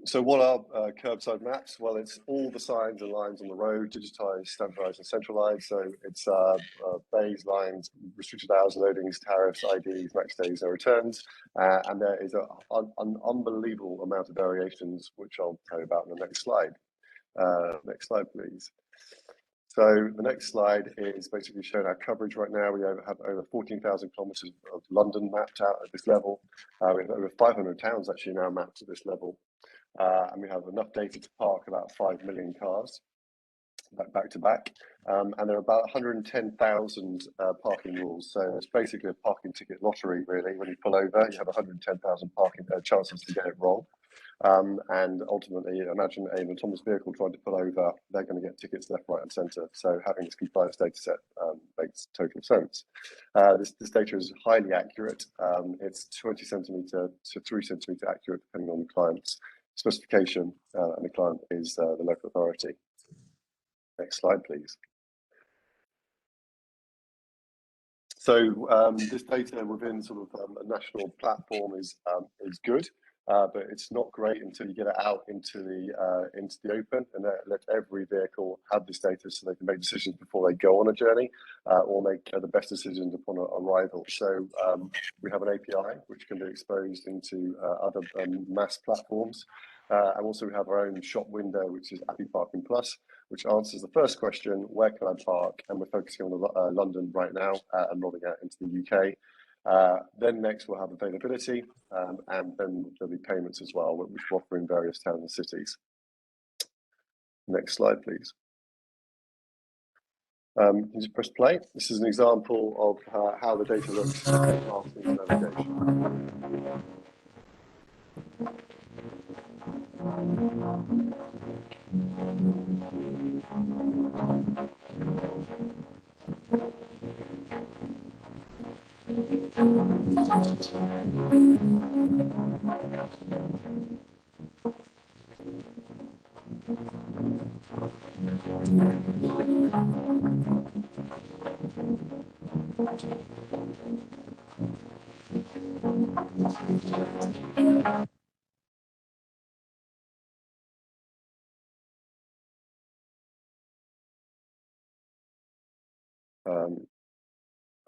Speaker 13: So what are curbside maps? Well, it's all the signs and lines on the road, digitized, standardized, and centralized. So it's bays, lines, restricted hours, loadings, tariffs, IDs, max days, and returns. And there is an unbelievable amount of variations, which I'll tell you about in the next slide. Next slide, please. So the next slide is basically showing our coverage right now. We have over 14,000 kilometers of London mapped out at this level. We have over 500 towns actually now mapped at this level. And we have enough data to park about 5 million cars back to back. And there are about 110,000 parking rules. So it's basically a parking ticket lottery, really. When you pull over, you have 110,000 parking chances to get it wrong. And ultimately, imagine an autonomous vehicle trying to pull over, they're going to get tickets left, right, and centre. So having this compliance data set makes total sense. This data is highly accurate. It's 20 centimetre to 3 centimetre accurate, depending on the client's specification, and the client is the local authority. Next slide, please. So this data within sort of a national platform is good. But it's not great until you get it out into the open and let every vehicle have this data so they can make decisions before they go on a journey or make the best decisions upon arrival. So we have an API which can be exposed into other mass platforms. And also we have our own shop window, which is Happy Parking Plus, which answers the first question, where can I park? And we're focusing on London right now and rolling out into the UK. Then next we'll have availability, and then there'll be payments as well, which we offer in various towns and cities. Next slide, please. You just press play. This is an example of how the data looks after navigation.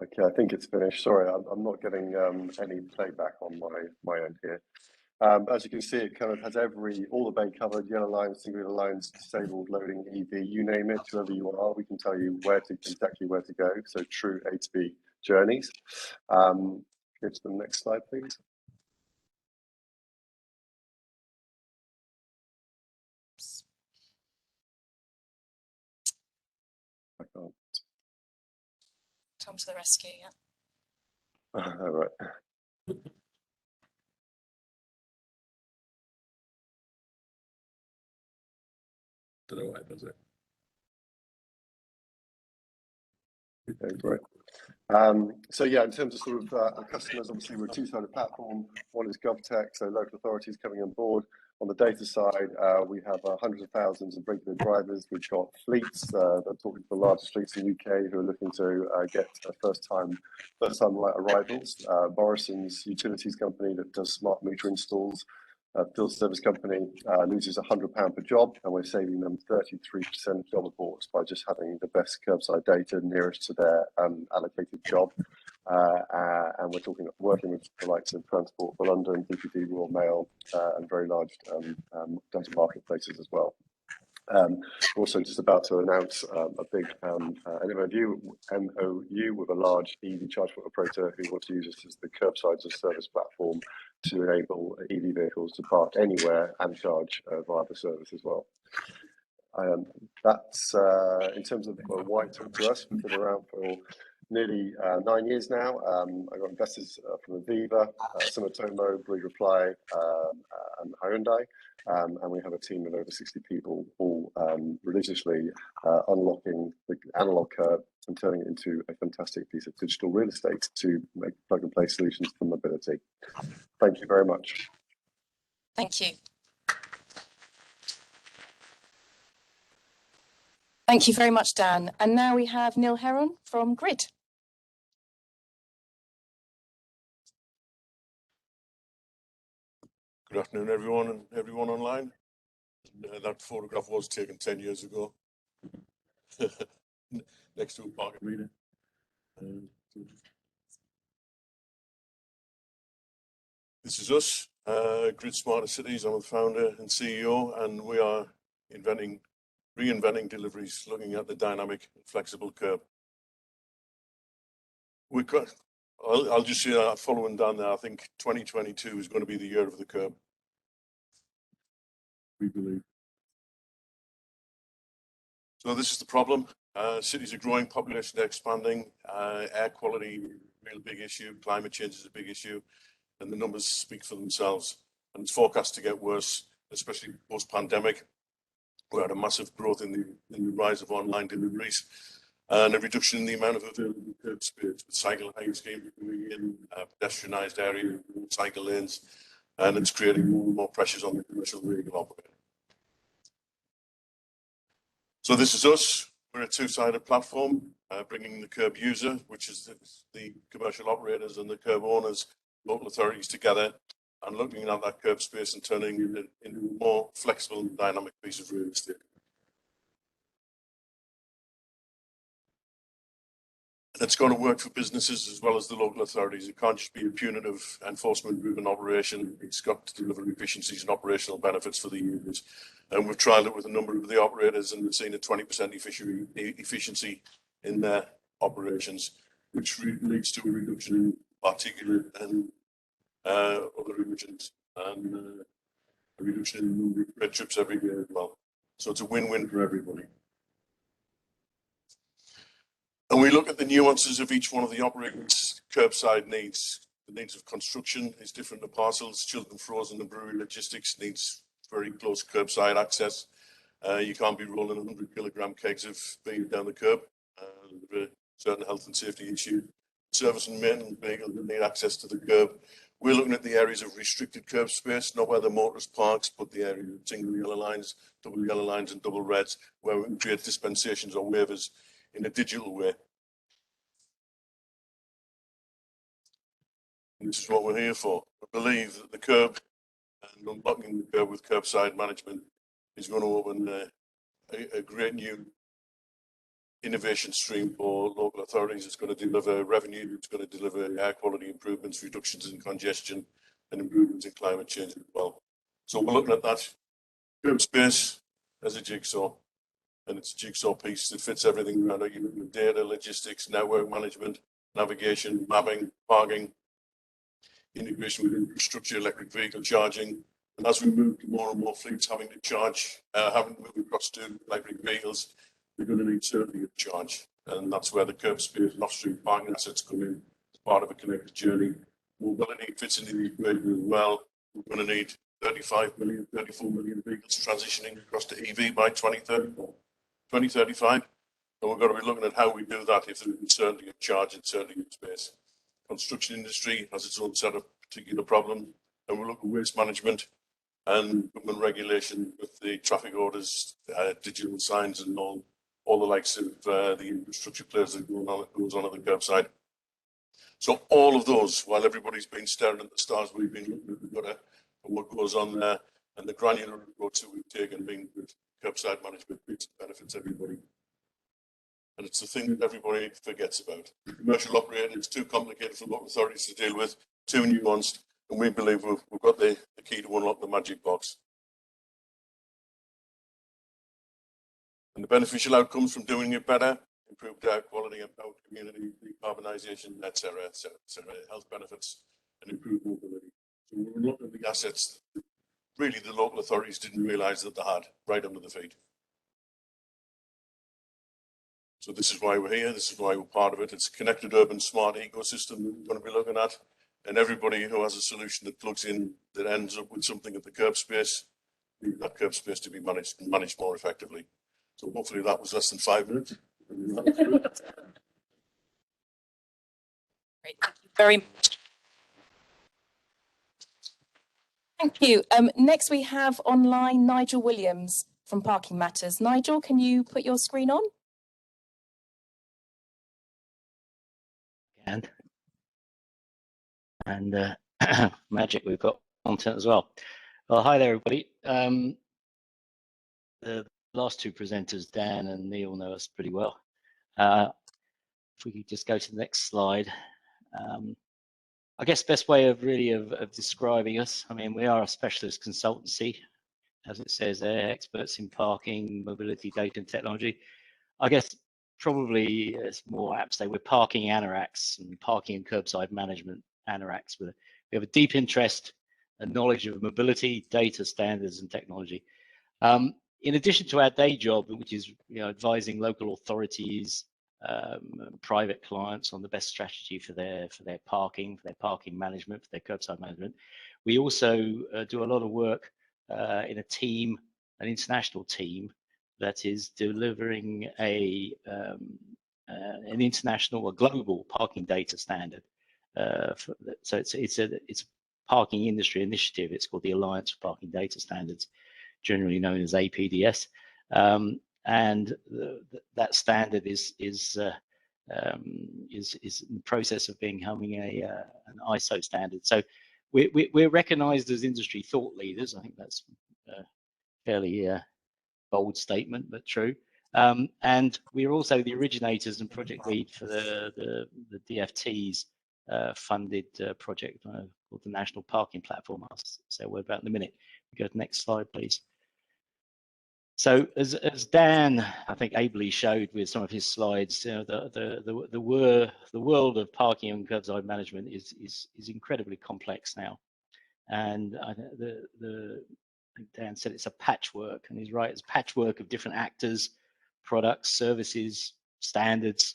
Speaker 13: Okay, I think it's finished. Sorry, I'm not getting any playback on my end here. As you can see, it kind of has all the bay covered, yellow lines, single lines, disabled, loading, EV, you name it, whoever you are, we can tell you exactly where to go. So true A to B journeys. Go to the next slide, please. I can't.
Speaker 9: Tom to the rescue, yeah.
Speaker 13: All right.
Speaker 3: Don't know why it does it.
Speaker 13: Okay, great. So yeah, in terms of sort of our customers, obviously we're a two-sided platform. One is GovTech, so local authorities coming on board. On the data side, we have hundreds of thousands of regular drivers. We've got fleets that are talking to the largest fleets in the UK who are looking to get first-time arrivals. Morrison's utilities company that does smart meter installs. Field service company loses £100 per job, and we're saving them 33% job aborts by just having the best curbside data nearest to their allocated job. And we're working with the likes of Transport for London, DPD, Royal Mail, and very large data marketplaces as well. We're also just about to announce a big MOU with a large EV charge point operator who wants to use us as the curbside as a service platform to enable EV vehicles to park anywhere and charge via the service as well. That's in terms of why it took to us. We've been around for nearly 9 years now. I got investors from Aviva, Sumitomo, Blue Reply, and Hyundai. And we have a team of over 60 people all religiously unlocking the analog curve and turning it into a fantastic piece of digital real estate to make plug-and-play solutions for mobility. Thank you very much.
Speaker 9: Thank you. Thank you very much, Dan. And now we have Neil Heron from Grid.
Speaker 14: Good afternoon, everyone, and everyone online. That photograph was taken 10 years ago next to a parking meter. This is us, Grid Smarter Cities. I'm the founder and CEO, and we are reinventing deliveries, looking at the dynamic and flexible curb. I'll just say that following down there, I think 2022 is going to be the year of the curb. We believe. So this is the problem. Cities are growing, population expanding, air quality, real big issue, climate change is a big issue, and the numbers speak for themselves. And it's forecast to get worse, especially post-pandemic. We had a massive growth in the rise of online deliveries and a reduction in the amount of available curb space, with cycle lanes coming in, pedestrianised areas, cycle lanes, and it's creating more and more pressures on the commercial vehicle operator. So this is us. We're a two-sided platform, bringing the curb user, which is the commercial operators and the curb owners, local authorities together, and looking at that curb space and turning it into a more flexible and dynamic piece of real estate. And it's going to work for businesses as well as the local authorities. It can't just be a punitive enforcement-driven operation. It's got to deliver efficiencies and operational benefits for the users. And we've trialled it with a number of the operators, and we've seen a 20% efficiency in their operations, which leads to a reduction particulate and other emissions, and a reduction in the number of red trips every year as well. So it's a win-win for everybody. And we look at the nuances of each one of the operators' curbside needs. The needs of construction is different to parcels. Chilled frozen and brewery logistics needs very close curbside access. You can't be rolling 100 kilogram kegs of beer down the curb. There are certain health and safety issues. Service and maintenance vehicles that need access to the curb. We're looking at the areas of restricted curb space, not where the motorist parks, but the area of single yellow lines, double yellow lines and double reds, where we can create dispensations or waivers in a digital way. And this is what we're here for. I believe that the curb and unblocking the curb with curbside management is going to open a great new innovation stream for local authorities. It's going to deliver revenue, it's going to deliver air quality improvements, reductions in congestion and improvements in climate change as well. So we're looking at that curb space as a jigsaw, and it's a jigsaw piece that fits everything around it. You're looking at data, logistics, network management, navigation, mapping, parking, integration with infrastructure, electric vehicle charging. And as we move to more and more fleets having to charge, having to move across to electric vehicles, we're going to need certainty of charge. And that's where the curb space and off-street parking assets come in as part of a connected journey. Mobility fits into the equation as well. We're going to need 34 million vehicles transitioning across to EV by 2035. And we've got to be looking at how we do that if there's certainty of charge and certainty of space. Construction industry has its own set of particular problems, and we look at waste management and government regulation with the traffic orders, digital signs, and all the likes of the infrastructure players that goes on at the curbside. So all of those, while everybody's been staring at the stars, we've been looking at the gutter and what goes on there, and the granular approach that we've taken, being with curbside management, benefits everybody. And it's the thing that everybody forgets about. Commercial operating is too complicated for local authorities to deal with, too nuanced, and we believe we've got the key to unlock the magic box. And the beneficial outcomes from doing it better: improved air quality, empowered community, decarbonisation, etc., health benefits, and improved mobility. So we're looking at the assets that really the local authorities didn't realise that they had right under the feet. So this is why we're here, this is why we're part of it. It's a connected urban smart ecosystem that we're going to be looking at. And everybody who has a solution that plugs in, that ends up with something at the curb space, we need that curb space to be managed more effectively. So hopefully that was less than 5 minutes.
Speaker 9: Great, thank you very much. Thank you. Next we have online Nigel Williams from Parking Matters. Nigel, can you put your screen on?
Speaker 15: And magic, we've got content as well. Well, hi there, everybody. The last two presenters, Dan and Neil, know us pretty well. If we could just go to the next slide. I guess best way of really of describing us, I mean, we are a specialist consultancy, as it says there, experts in parking, mobility, data and technology. I guess probably it's more apt to say we're parking anoraks and parking and curbside management anoraks. We have a deep interest and knowledge of mobility, data standards and technology. In addition to our day job, which is advising local authorities, private clients on the best strategy for their parking management, for their curbside management, we also do a lot of work in a team, an international team, that is delivering an international or global parking data standard. So it's a parking industry initiative. It's called the Alliance for Parking Data Standards, generally known as APDS, and that standard is in the process of becoming an ISO standard. So we're recognised as industry thought leaders. I think that's fairly bold statement, but true. And we're also the originators and project lead for the DFT's funded project called the National Parking Platform. I'll say a word about in a minute. We go to the next slide, please. So as Dan, I think, ably showed with some of his slides, you know, the world of parking and curbside management is incredibly complex now, and I think Dan said it's a patchwork, and he's right. It's a patchwork of different actors, products, services, standards,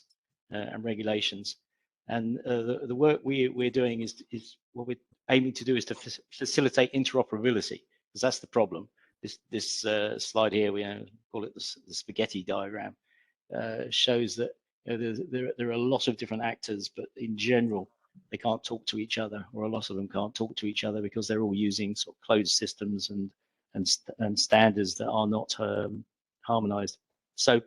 Speaker 15: and regulations. And the work we're doing is what we're aiming to do is to facilitate interoperability, because that's the problem. This slide here, we call it the spaghetti diagram, shows that, you know, there are a lot of different actors, but in general, they can't talk to each other, or a lot of them can't talk to each other because they're all using sort of closed systems and standards that are not harmonized. So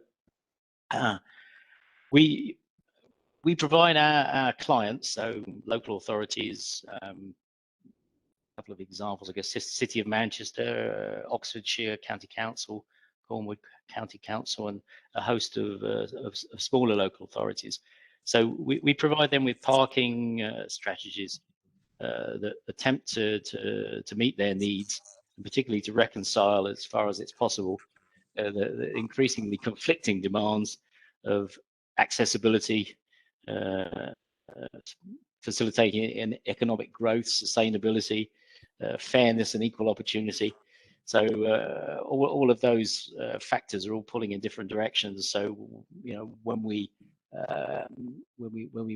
Speaker 15: we provide our clients, so local authorities, couple of examples, I guess, City of Manchester, Oxfordshire County Council, Cornwall County Council, and a host of smaller local authorities. So we provide them with parking strategies that attempt to meet their needs, and particularly to reconcile, as far as it's possible, the increasingly conflicting demands of accessibility, facilitating economic growth, sustainability, fairness and equal opportunity. So all of those factors are all pulling in different directions. So, you know, when we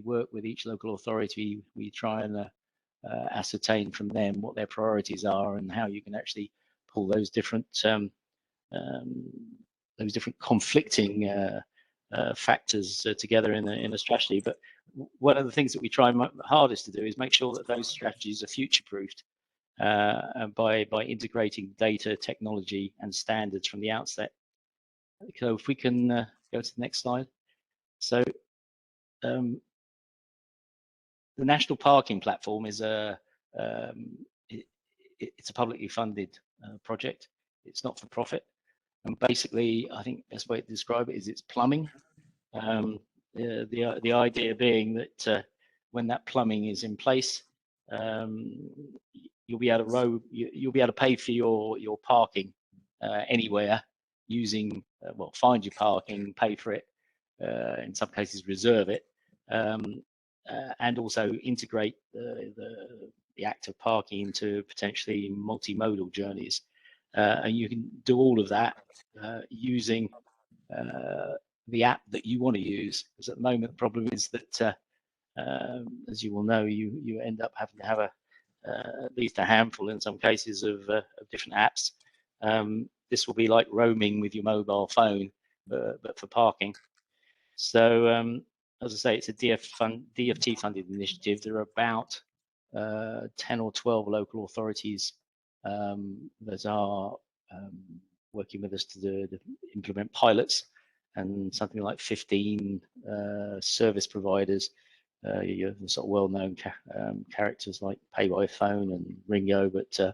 Speaker 15: work with each local authority, we try and ascertain from them what their priorities are and how you can actually pull those different conflicting factors together in a strategy. But one of the things that we try hardest to do is make sure that those strategies are future-proofed by integrating data, technology, and standards from the outset. So if we can go to the next slide. So the National Parking Platform is it's a publicly funded project. It's not for profit, and basically, I think the best way to describe it is it's plumbing. The idea being that when that plumbing is in place, you'll be able to pay for your parking anywhere using well, find your parking, pay for it, in some cases reserve it, and also integrate the act of parking into potentially multimodal journeys. And you can do all of that using the app that you want to use. Because at the moment, the problem is that, as you will know, you end up having to have at least a handful, in some cases, of different apps. This will be like roaming with your mobile phone, but for parking. So, as I say, it's a DFT-funded initiative. There are about 10 or 12 local authorities that are working with us to implement pilots, and something like 15 service providers. You have sort of well-known characters like Pay by Phone and Ringo, but a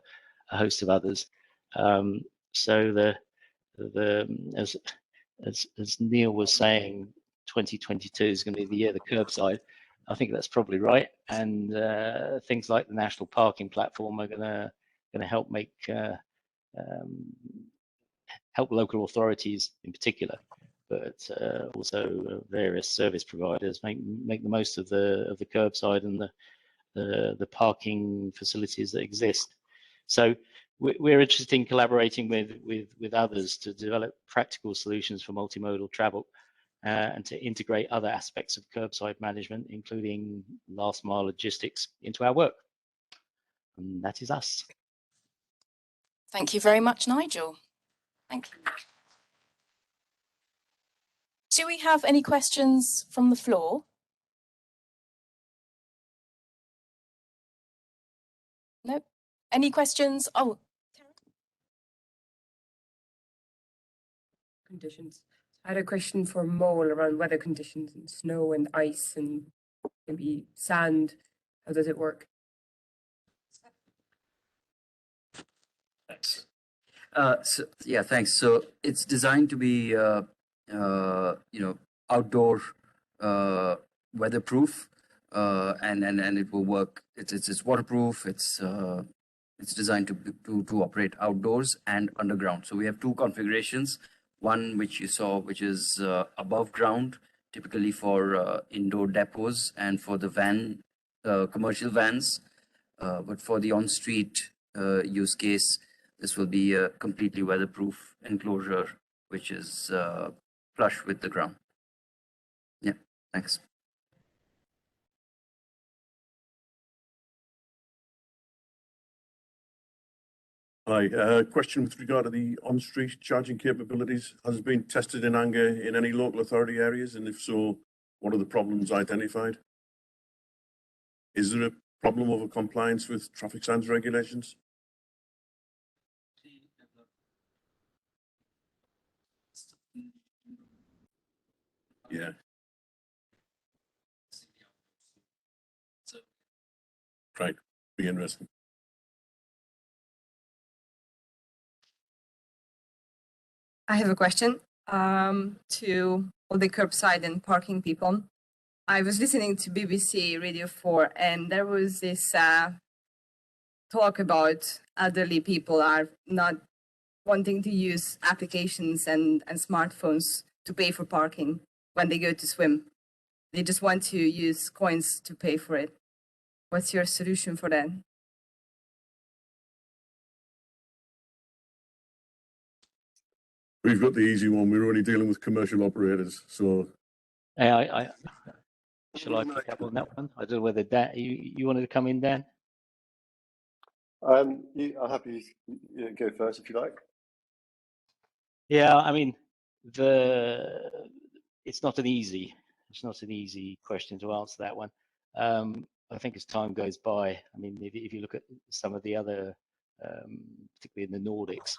Speaker 15: host of others. So as Neil was saying, 2022 is going to be the year of the curbside. I think that's probably right, and things like the National Parking Platform are going to help help local authorities in particular, but also various service providers make the most of the curbside and the parking facilities that exist. So we're interested in collaborating with others to develop practical solutions for multimodal travel and to integrate other aspects of curbside management, including last mile logistics, into our work. And that is us.
Speaker 9: Thank you very much, Nigel. Thank you. Do we have any questions from the floor? No? Any questions? Oh.
Speaker 2: Conditions. I had a question for Mole around weather conditions and snow and ice and maybe sand. How does it work?
Speaker 16: Thanks. Thanks. So it's designed to be, outdoor, weatherproof, and it will work. It's waterproof. It's It's designed to operate outdoors and underground. So we have two configurations. One which you saw, which is above ground, typically for indoor depots and for the commercial vans. But for the on-street use case, this will be a completely weatherproof enclosure, which is flush with the ground. Yeah, thanks.
Speaker 14: Hi, question with regard to the on-street charging capabilities. Has it been tested in anger in any local authority areas? And if so, what are the problems identified? Is there a problem over compliance with traffic signs regulations? Yeah. Right, be interesting.
Speaker 1: I have a question to all the curbside and parking people. I was listening to BBC Radio 4 and there was this talk about elderly people are not wanting to use applications and smartphones to pay for parking when they go to swim. They just want to use coins to pay for it. What's your solution for that?
Speaker 14: We've got the easy one. We're only dealing with commercial operators, so.
Speaker 15: Shall I pick up on that one? I don't know whether Dan, you wanted to come in, Dan?
Speaker 13: I'm happy to go first if you like.
Speaker 15: Yeah, I mean, it's not an easzy question to answer that one. I think as time goes by, I mean, if you look at some of the other, particularly in the Nordics,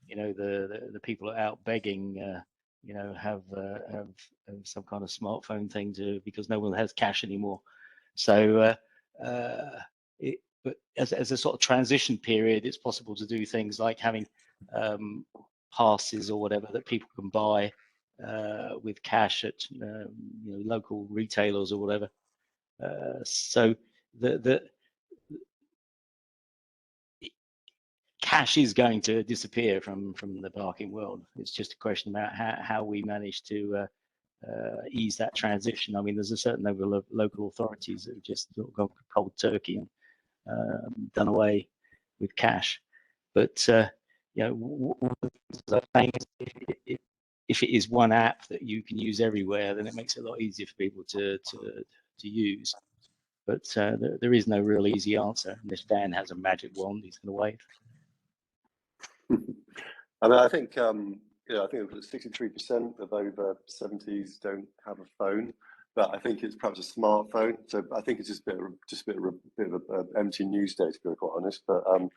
Speaker 15: you know, the people are out begging, you know, have some kind of smartphone thing because no one has cash anymore. So, but as a sort of transition period, it's possible to do things like having passes or whatever that people can buy with cash at you know, local retailers or whatever. So the cash is going to disappear from the parking world. It's just a question about how we manage to ease that transition. I mean, there's a certain number of local authorities that have just gone cold turkey and done away with cash. But you know, if it is one app that you can use everywhere, then it makes it a lot easier for people to use. But there is no real easy answer. Unless Dan has a magic wand, he's going to wave.
Speaker 13: I mean, I think you know, I think 63% of over 70s don't have a phone, but I think it's perhaps a smartphone. So I think it's just a bit of an empty news day, to be quite honest. But I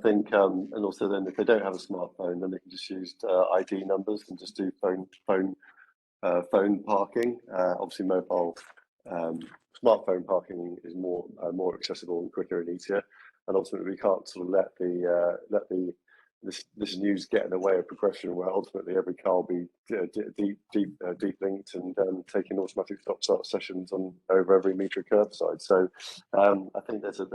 Speaker 13: think, and also then if they don't have a smartphone, then they can just use ID numbers and just do phone parking. Obviously, mobile smartphone parking is more accessible and quicker and easier. And ultimately, we can't sort of let this news get in the way of progression, where ultimately every car will be deep linked and taking automatic stop-start sessions on over every metre curbside. So I think there's a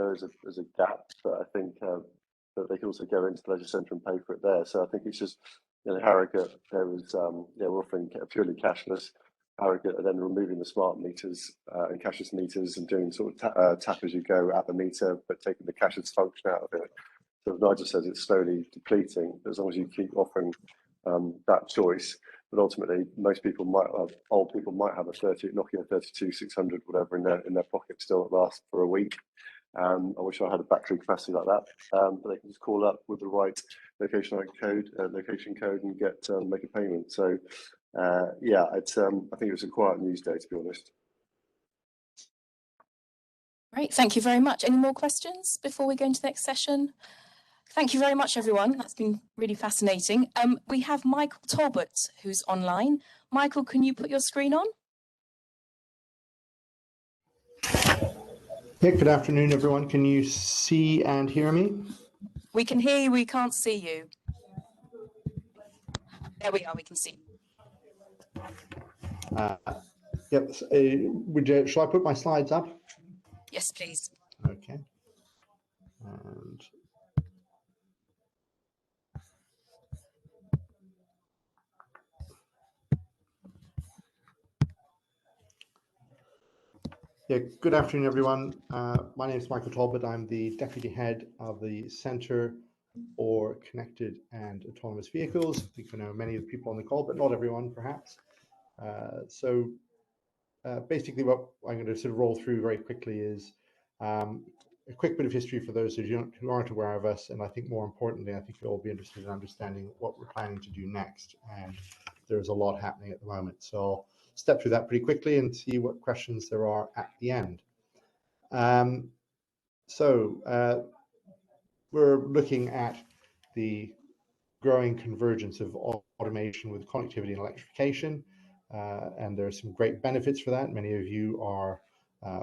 Speaker 13: gap, but I think that they can also go into the leisure centre and pay for it there. So I think it's just, you know, Harrogate, there was we're offering purely cashless. Harrogate are then removing the smart meters and cashless meters and doing sort of tap as you go at the meter, but taking the cashless function out of it. So as Nigel says, it's slowly depleting, as long as you keep offering that choice. But ultimately, old people might have a Nokia 32-600, whatever, in their pocket still that lasts for a week. I wish I had a battery capacity like that, but they can just call up with the right location code and get make a payment. So yeah, I think it was a quiet news day, to be honest.
Speaker 9: Great, thank you very much. Any more questions before we go into the next session? Thank you very much, everyone. That's been really fascinating. We have Michael Talbot, who's online. Michael, can you put your screen on?
Speaker 17: Yeah, good afternoon, everyone. Can you see and hear me?
Speaker 9: We can hear you, we can't see you. There we are, we can see.
Speaker 17: Yep. Shall I put my slides up?
Speaker 9: Yes, please.
Speaker 17: Okay. And Yeah, good afternoon, everyone. My name is Michael Talbot. I'm the Deputy Head of the Centre for Connected and Autonomous Vehicles. I think I know many of the people on the call, but not everyone, perhaps. Basically, what I'm going to sort of roll through very quickly is a quick bit of history for those who aren't aware of us, and I think more importantly, I think you'll all be interested in understanding what we're planning to do next. And there's a lot happening at the moment. So I'll step through that pretty quickly and see what questions there are at the end. We're looking at the growing convergence of automation with connectivity and electrification, and there are some great benefits for that. Many of you are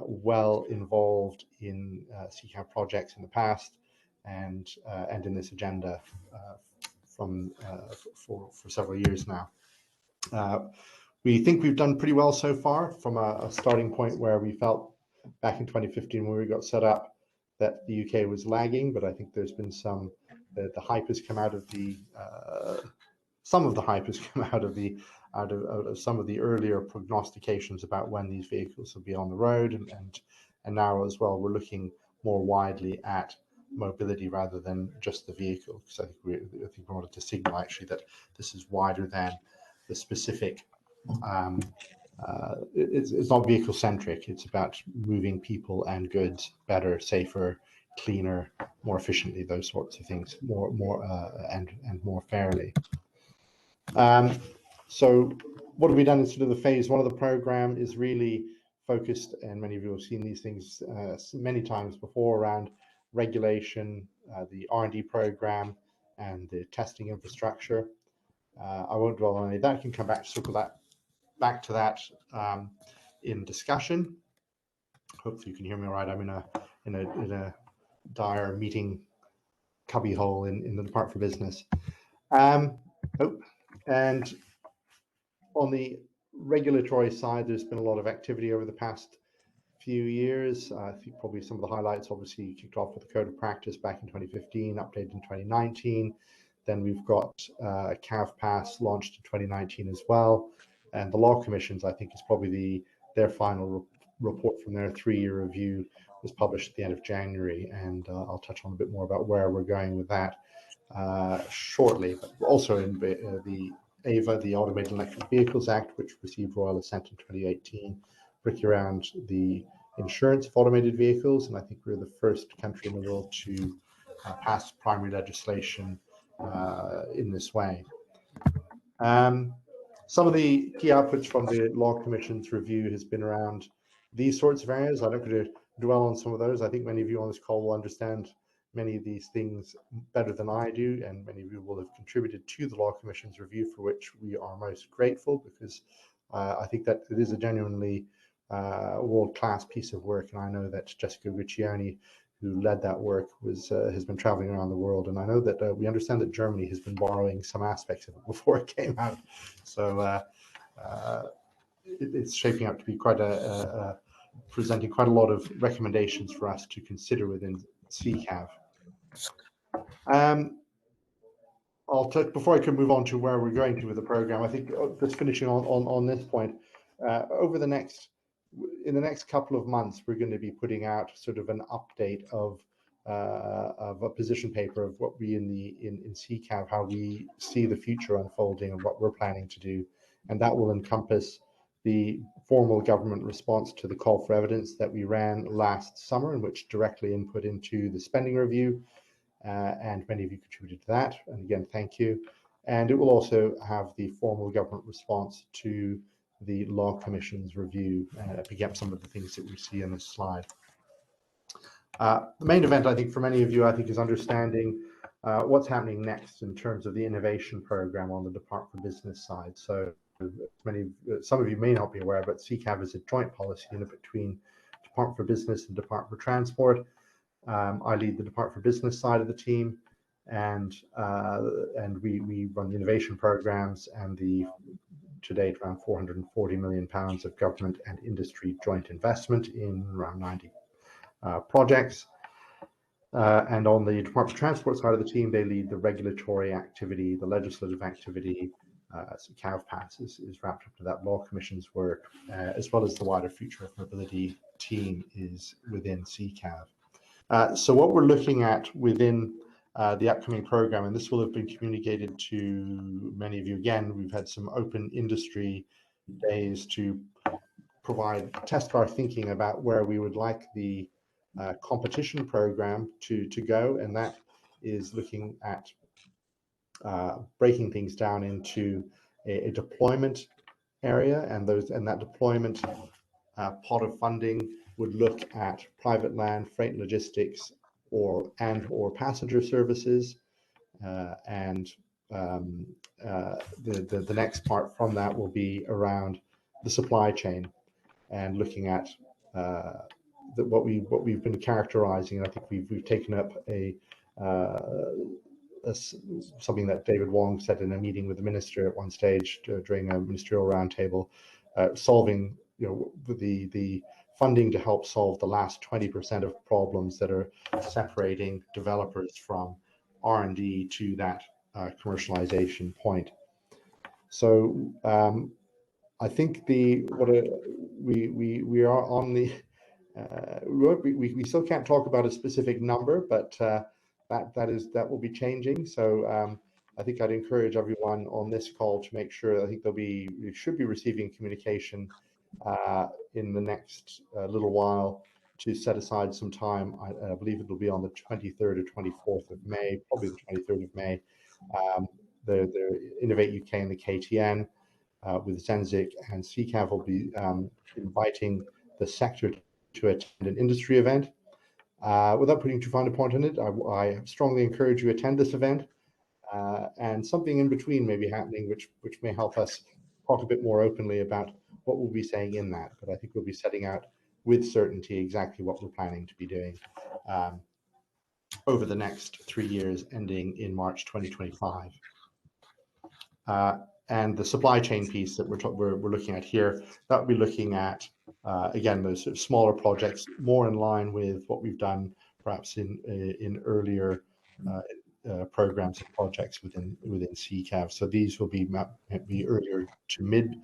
Speaker 17: well involved in CCAV projects in the past and in this agenda for several years now. We think we've done pretty well so far from a starting point where we felt back in 2015 when we got set up that the UK was lagging, but I think there's been the hype has come out of some of the hype has come out of some of the earlier prognostications about when these vehicles will be on the road, and now as well we're looking more widely at mobility rather than just the vehicle, because I think we wanted to signal actually that this is wider than the specific. It's not vehicle centric. It's about moving people and goods better, safer, cleaner, more efficiently. Those sorts of things, and more fairly. So what have we done in sort of the phase one of the program is really focused, and many of you have seen these things many times before, around regulation, the R&D program, and the testing infrastructure. I won't dwell on any of that. I can come back to circle that back to that in discussion. Hopefully you can hear me all right. I'm in a dire meeting cubbyhole in the Department for Business. And on the regulatory side, there's been a lot of activity over the past few years. I think probably some of the highlights obviously kicked off with the Code of Practice back in 2015, updated in 2019. Then we've got CAV Pass launched in 2019 as well. And the Law Commissions, I think, is probably their final report from their 3-year review was published at the end of January. And I'll touch on a bit more about where we're going with that shortly. But also in the AVA, the Automated Electric Vehicles Act, which received royal assent in 2018, particularly around the insurance of automated vehicles. And I think we're the first country in the world to pass primary legislation in this way. Some of the key outputs from the Law Commission's review has been around these sorts of areas. I'm not going to dwell on some of those. I think many of you on this call will understand many of these things better than I do, and many of you will have contributed to the Law Commission's review, for which we are most grateful, because I think that it is a genuinely world-class piece of work, and I know that Jessica Guccione, who led that work, has been traveling around the world, and I know that we understand that Germany has been borrowing some aspects of it before it came out. So it's shaping up to be presenting quite a lot of recommendations for us to consider within CCAV. Before I can move on to where we're going to with the program, I think just finishing on this point, in the next couple of months, we're going to be putting out sort of an update of a position paper of what we in CCAV, how we see the future unfolding and what we're planning to do, and that will encompass the formal government response to the call for evidence that we ran last summer, and which directly input into the spending review, and many of you contributed to that, and again, thank you. And it will also have the formal government response to the Law Commission's review, picking up some of the things that we see in this slide. The main event, I think, for many of you, I think, is understanding what's happening next in terms of the innovation program on the Department for Business side. So some of you may not be aware, but CCAV is a joint policy unit between Department for Business and Department for Transport. I lead the Department for Business side of the team, and we run the innovation programs and to date around £440 million of government and industry joint investment in around 90 projects. And on the Department for Transport side of the team, they lead the regulatory activity, the legislative activity, so CAVPAS is wrapped up to that. Law Commission's work, as well as the wider Future of Mobility team, is within CCAV. So what we're looking at within the upcoming program, and this will have been communicated to many of you. Again, we've had some open industry days to test our thinking about where we would like the competition program to go, and that is looking at breaking things down into a deployment area, and that deployment pot of funding would look at private land, freight logistics, or passenger services, and the next part from that will be around the supply chain and looking at what we've been characterizing. And I think we've taken up something that David Wong said in a meeting with the minister at one stage during a ministerial roundtable, solving the funding to help solve the last 20% of problems that are separating developers from R&D to that commercialization point. So I think we are on the we still can't talk about a specific number, but that will be changing. So I think I'd encourage everyone on this call to make sure. I think we should be receiving communication in the next little while to set aside some time. I believe it will be on the 23rd or 24th of May, probably the 23rd of May. The Innovate UK and the KTN with Zenzik and CCAV will be inviting the sector to attend an industry event. Without putting too fine a point on it, I strongly encourage you to attend this event, and something in between may be happening which may help us talk a bit more openly about what we'll be saying in that. But I think we'll be setting out with certainty exactly what we're planning to be doing over the next 3 years, ending in March 2025. And the supply chain piece that we're looking at here, that will be looking at again those sort of smaller projects, more in line with what we've done perhaps in earlier programs and projects within CCAV. So these will be earlier to mid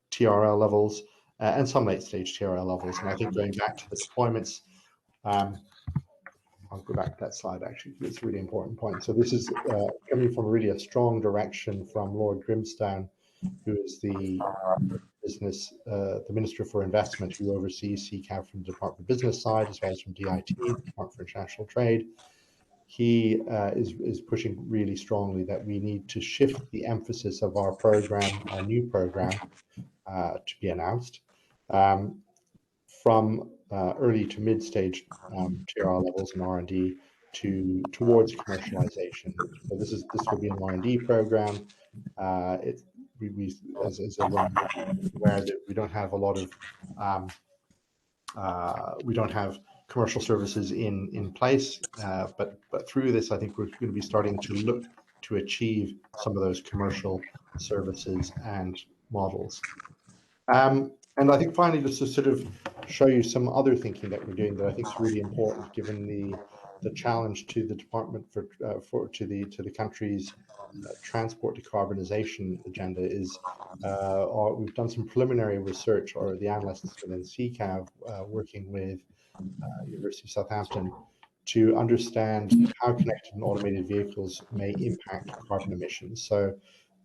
Speaker 17: TRL levels and some late stage TRL levels. And I think going back to the deployments, I'll go back to that slide actually, because it's a really important point. So this is coming from really a strong direction from Lord Grimstone, who is the Minister for Investment, who oversees CCAV from the Department of Business side, as well as from DIT, the Department for International Trade. He is pushing really strongly that we need to shift the emphasis of our program, our new program, to be announced, from early to mid-stage TRL levels in R&D towards commercialization. So this will be an R&D program. As everyone aware, that we don't have a lot of we don't have commercial services in place, but through this, I think we're going to be starting to look to achieve some of those commercial services and models. And I think finally, just to sort of show you some other thinking that we're doing that I think is really important, given the challenge to the department to the country's transport decarbonization agenda, is we've done some preliminary research, or the analysts within CCAV working with University of Southampton, to understand how connected and automated vehicles may impact carbon emissions. So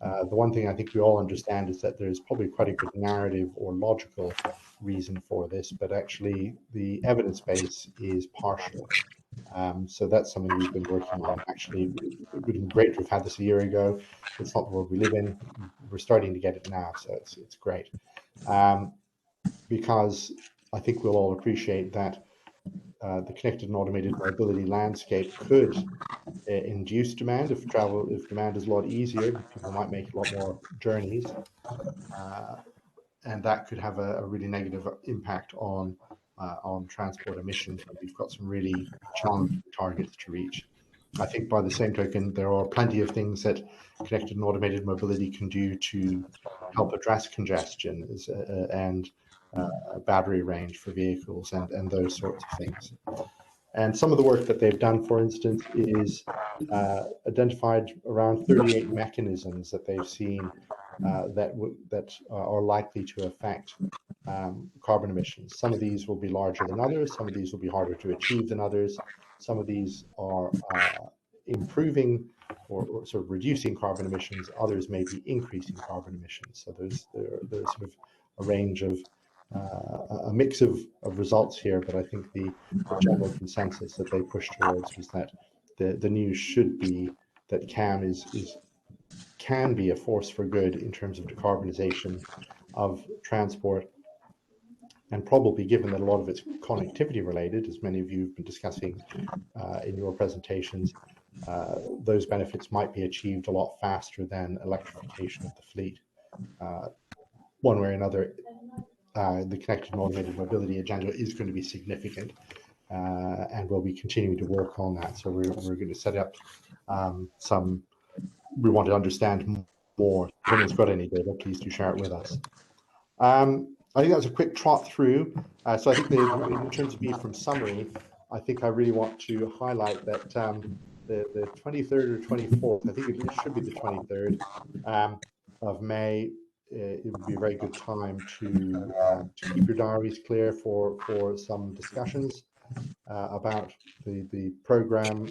Speaker 17: the one thing I think we all understand is that there's probably quite a good narrative or logical reason for this, but actually the evidence base is partial. So that's something we've been working on. Actually, it would have been great to have had this a year ago. It's not the world we live in. We're starting to get it now, so it's great. Because I think we'll all appreciate that the connected and automated mobility landscape could induce demand. If demand is a lot easier, people might make a lot more journeys, and that could have a really negative impact on transport emissions. And we've got some really challenging targets to reach. I think by the same token, there are plenty of things that connected and automated mobility can do to help address congestion and battery range for vehicles and those sorts of things. And some of the work that they've done, for instance, is identified around 38 mechanisms that they've seen that are likely to affect carbon emissions. Some of these will be larger than others. Some of these will be harder to achieve than others. Some of these are improving or sort of reducing carbon emissions. Others may be increasing carbon emissions. So there's sort of a range of a mix of results here, but I think the general consensus that they pushed towards was that the news should be that CAM can be a force for good in terms of decarbonization of transport, and probably, given that a lot of it's connectivity related, as many of you have been discussing in your presentations, those benefits might be achieved a lot faster than electrification of the fleet. One way or another, the connected and automated mobility agenda is going to be significant, and we'll be continuing to work on that. So we're going to set up we want to understand more. If anyone's got any data, please do share it with us. I think that was a quick trot through. So I think in terms of me from summary, I think I really want to highlight that the 23rd or 24th, I think it should be the 23rd of May, it would be a very good time to keep your diaries clear for some discussions about the program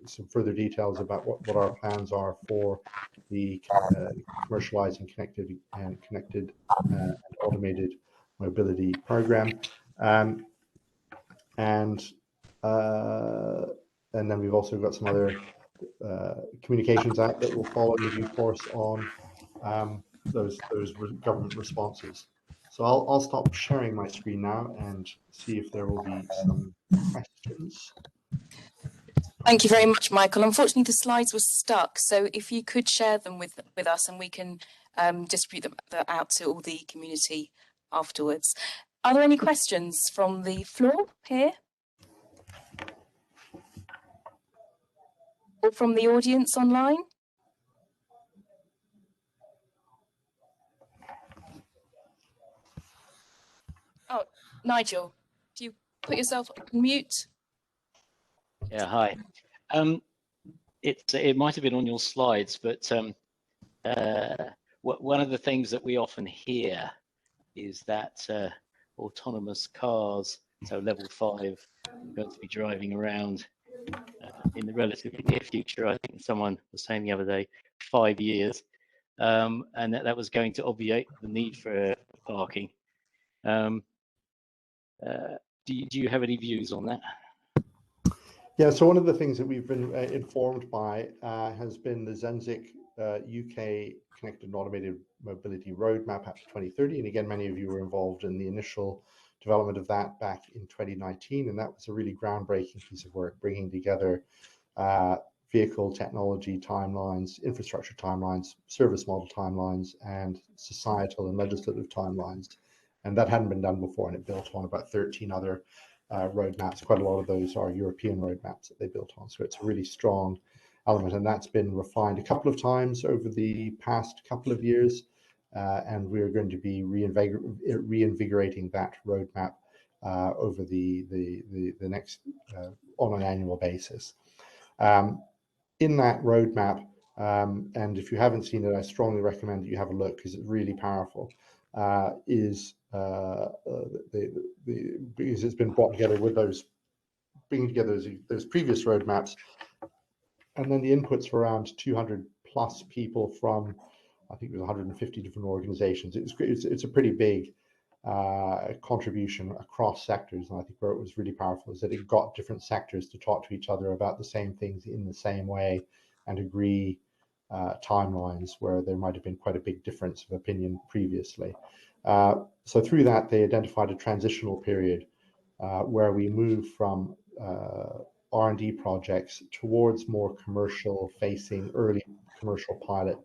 Speaker 17: some further details about what our plans are for the commercializing connected and automated mobility program, and then we've also got some other communications out that will follow in due course on those government responses. So I'll stop sharing my screen now and see if there will be some questions.
Speaker 9: Thank you very much, Michael. Unfortunately, the slides were stuck, so if you could share them with us, and we can distribute them out to all the community afterwards. Are there any questions from the floor here? Or from the audience online? Oh, Nigel, do you put yourself on mute?
Speaker 15: Yeah, hi. It might have been on your slides, but one of the things that we often hear is that autonomous cars, so level 5, are going to be driving around in the relatively near future. I think someone was saying the other day, 5 years, and that was going to obviate the need for parking. Do you have any views on that?
Speaker 17: Yeah, so one of the things that we've been informed by has been the Zenzik UK Connected and Automated Mobility Roadmap up to 2030. And again, many of you were involved in the initial development of that back in 2019. And that was a really groundbreaking piece of work, bringing together vehicle technology timelines, infrastructure timelines, service model timelines, and societal and legislative timelines. And that hadn't been done before, and it built on about 13 other roadmaps. Quite a lot of those are European roadmaps that they built on. So it's a really strong element, and that's been refined a couple of times over the past couple of years. And we're going to be reinvigorating that roadmap over the next on an annual basis. In that roadmap, and if you haven't seen it, I strongly recommend that you have a look because it's really powerful. Because it's been brought together with bringing together those previous roadmaps, and then the inputs for around 200 plus people from, I think it was 150 different organizations. It's a pretty big contribution across sectors, and I think where it was really powerful is that it got different sectors to talk to each other about the same things in the same way and agree timelines where there might have been quite a big difference of opinion previously. So through that, they identified a transitional period where we move from R&D projects towards more commercial-facing, early commercial pilot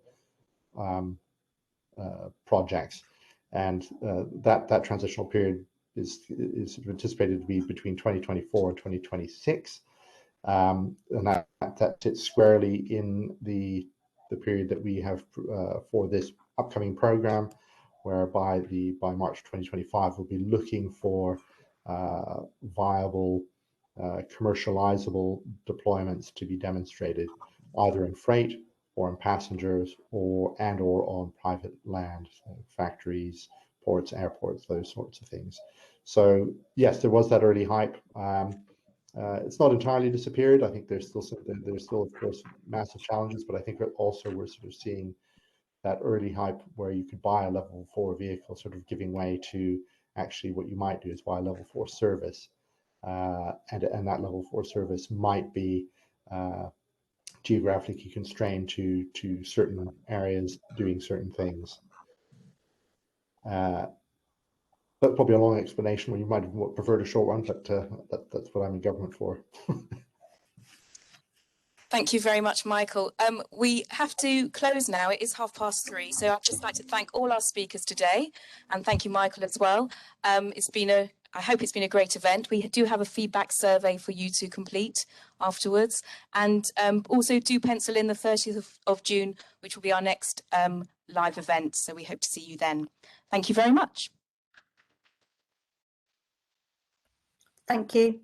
Speaker 17: projects, and that transitional period is anticipated to be between 2024 and 2026, and that sits squarely in the period that we have for this upcoming program, whereby by March 2025 we'll be looking for viable commercializable deployments to be demonstrated, either in freight or in passengers or on private land, so factories, ports, airports, those sorts of things. So yes, there was that early hype. It's not entirely disappeared. I think there's still of course massive challenges, but I think also we're sort of seeing that early hype where you could buy a level 4 vehicle sort of giving way to actually what you might do is buy a level 4 service, and that level 4 service might be geographically constrained to certain areas doing certain things. That's probably a long explanation when you might have preferred a short one, but that's what I'm in government for.
Speaker 9: Thank you very much, Michael. We have to close now. It is 3:30, so I'd just like to thank all our speakers today, and thank you, Michael, as well. I hope it's been a great event. We do have a feedback survey for you to complete afterwards, and also do pencil in the 30th of June, which will be our next live event. So we hope to see you then. Thank you very much.
Speaker 7: Thank you.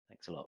Speaker 15: Thanks a lot.